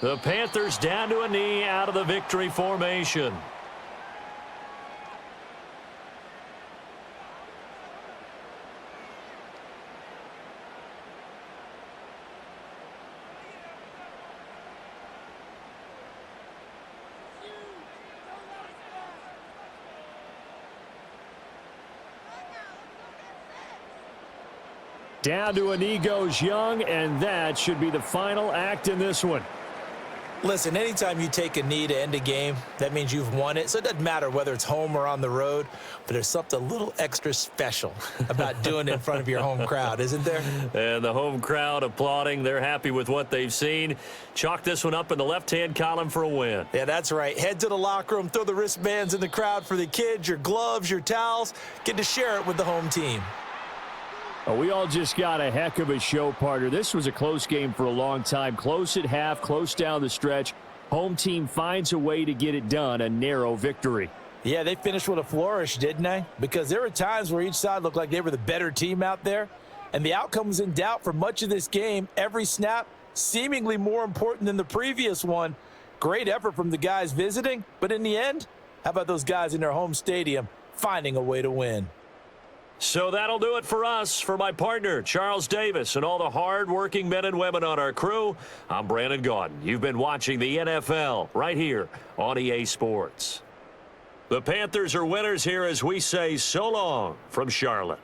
The Panthers down to a knee out of the victory formation. Down to a knee goes Young, and that should be the final act in this one. Listen, anytime you take a knee to end a game, that means you've won it. So it doesn't matter whether it's home or on the road, but there's something a little extra special about doing it in front of your home crowd, isn't there? And the home crowd applauding. They're happy with what they've seen. Chalk this one up in the left-hand column for a win. Yeah, that's right. Head to the locker room, throw the wristbands in the crowd for the kids, your gloves, your towels. Get to share it with the home team. Oh, we all just got a heck of a show, partner. This was a close game for a long time. Close at half, close down the stretch. Home team finds a way to get it done, a narrow victory. Yeah, they finished with a flourish, didn't they? Because there were times where each side looked like they were the better team out there, and the outcome was in doubt for much of this game. Every snap seemingly more important than the previous one. Great effort from the guys visiting, but in the end, how about those guys in their home stadium finding a way to win? So that'll do it for us. For my partner, Charles Davis, and all the hard-working men and women on our crew, I'm Brandon Gaudin. You've been watching the NFL right here on EA Sports. The Panthers are winners here as we say so long from Charlotte.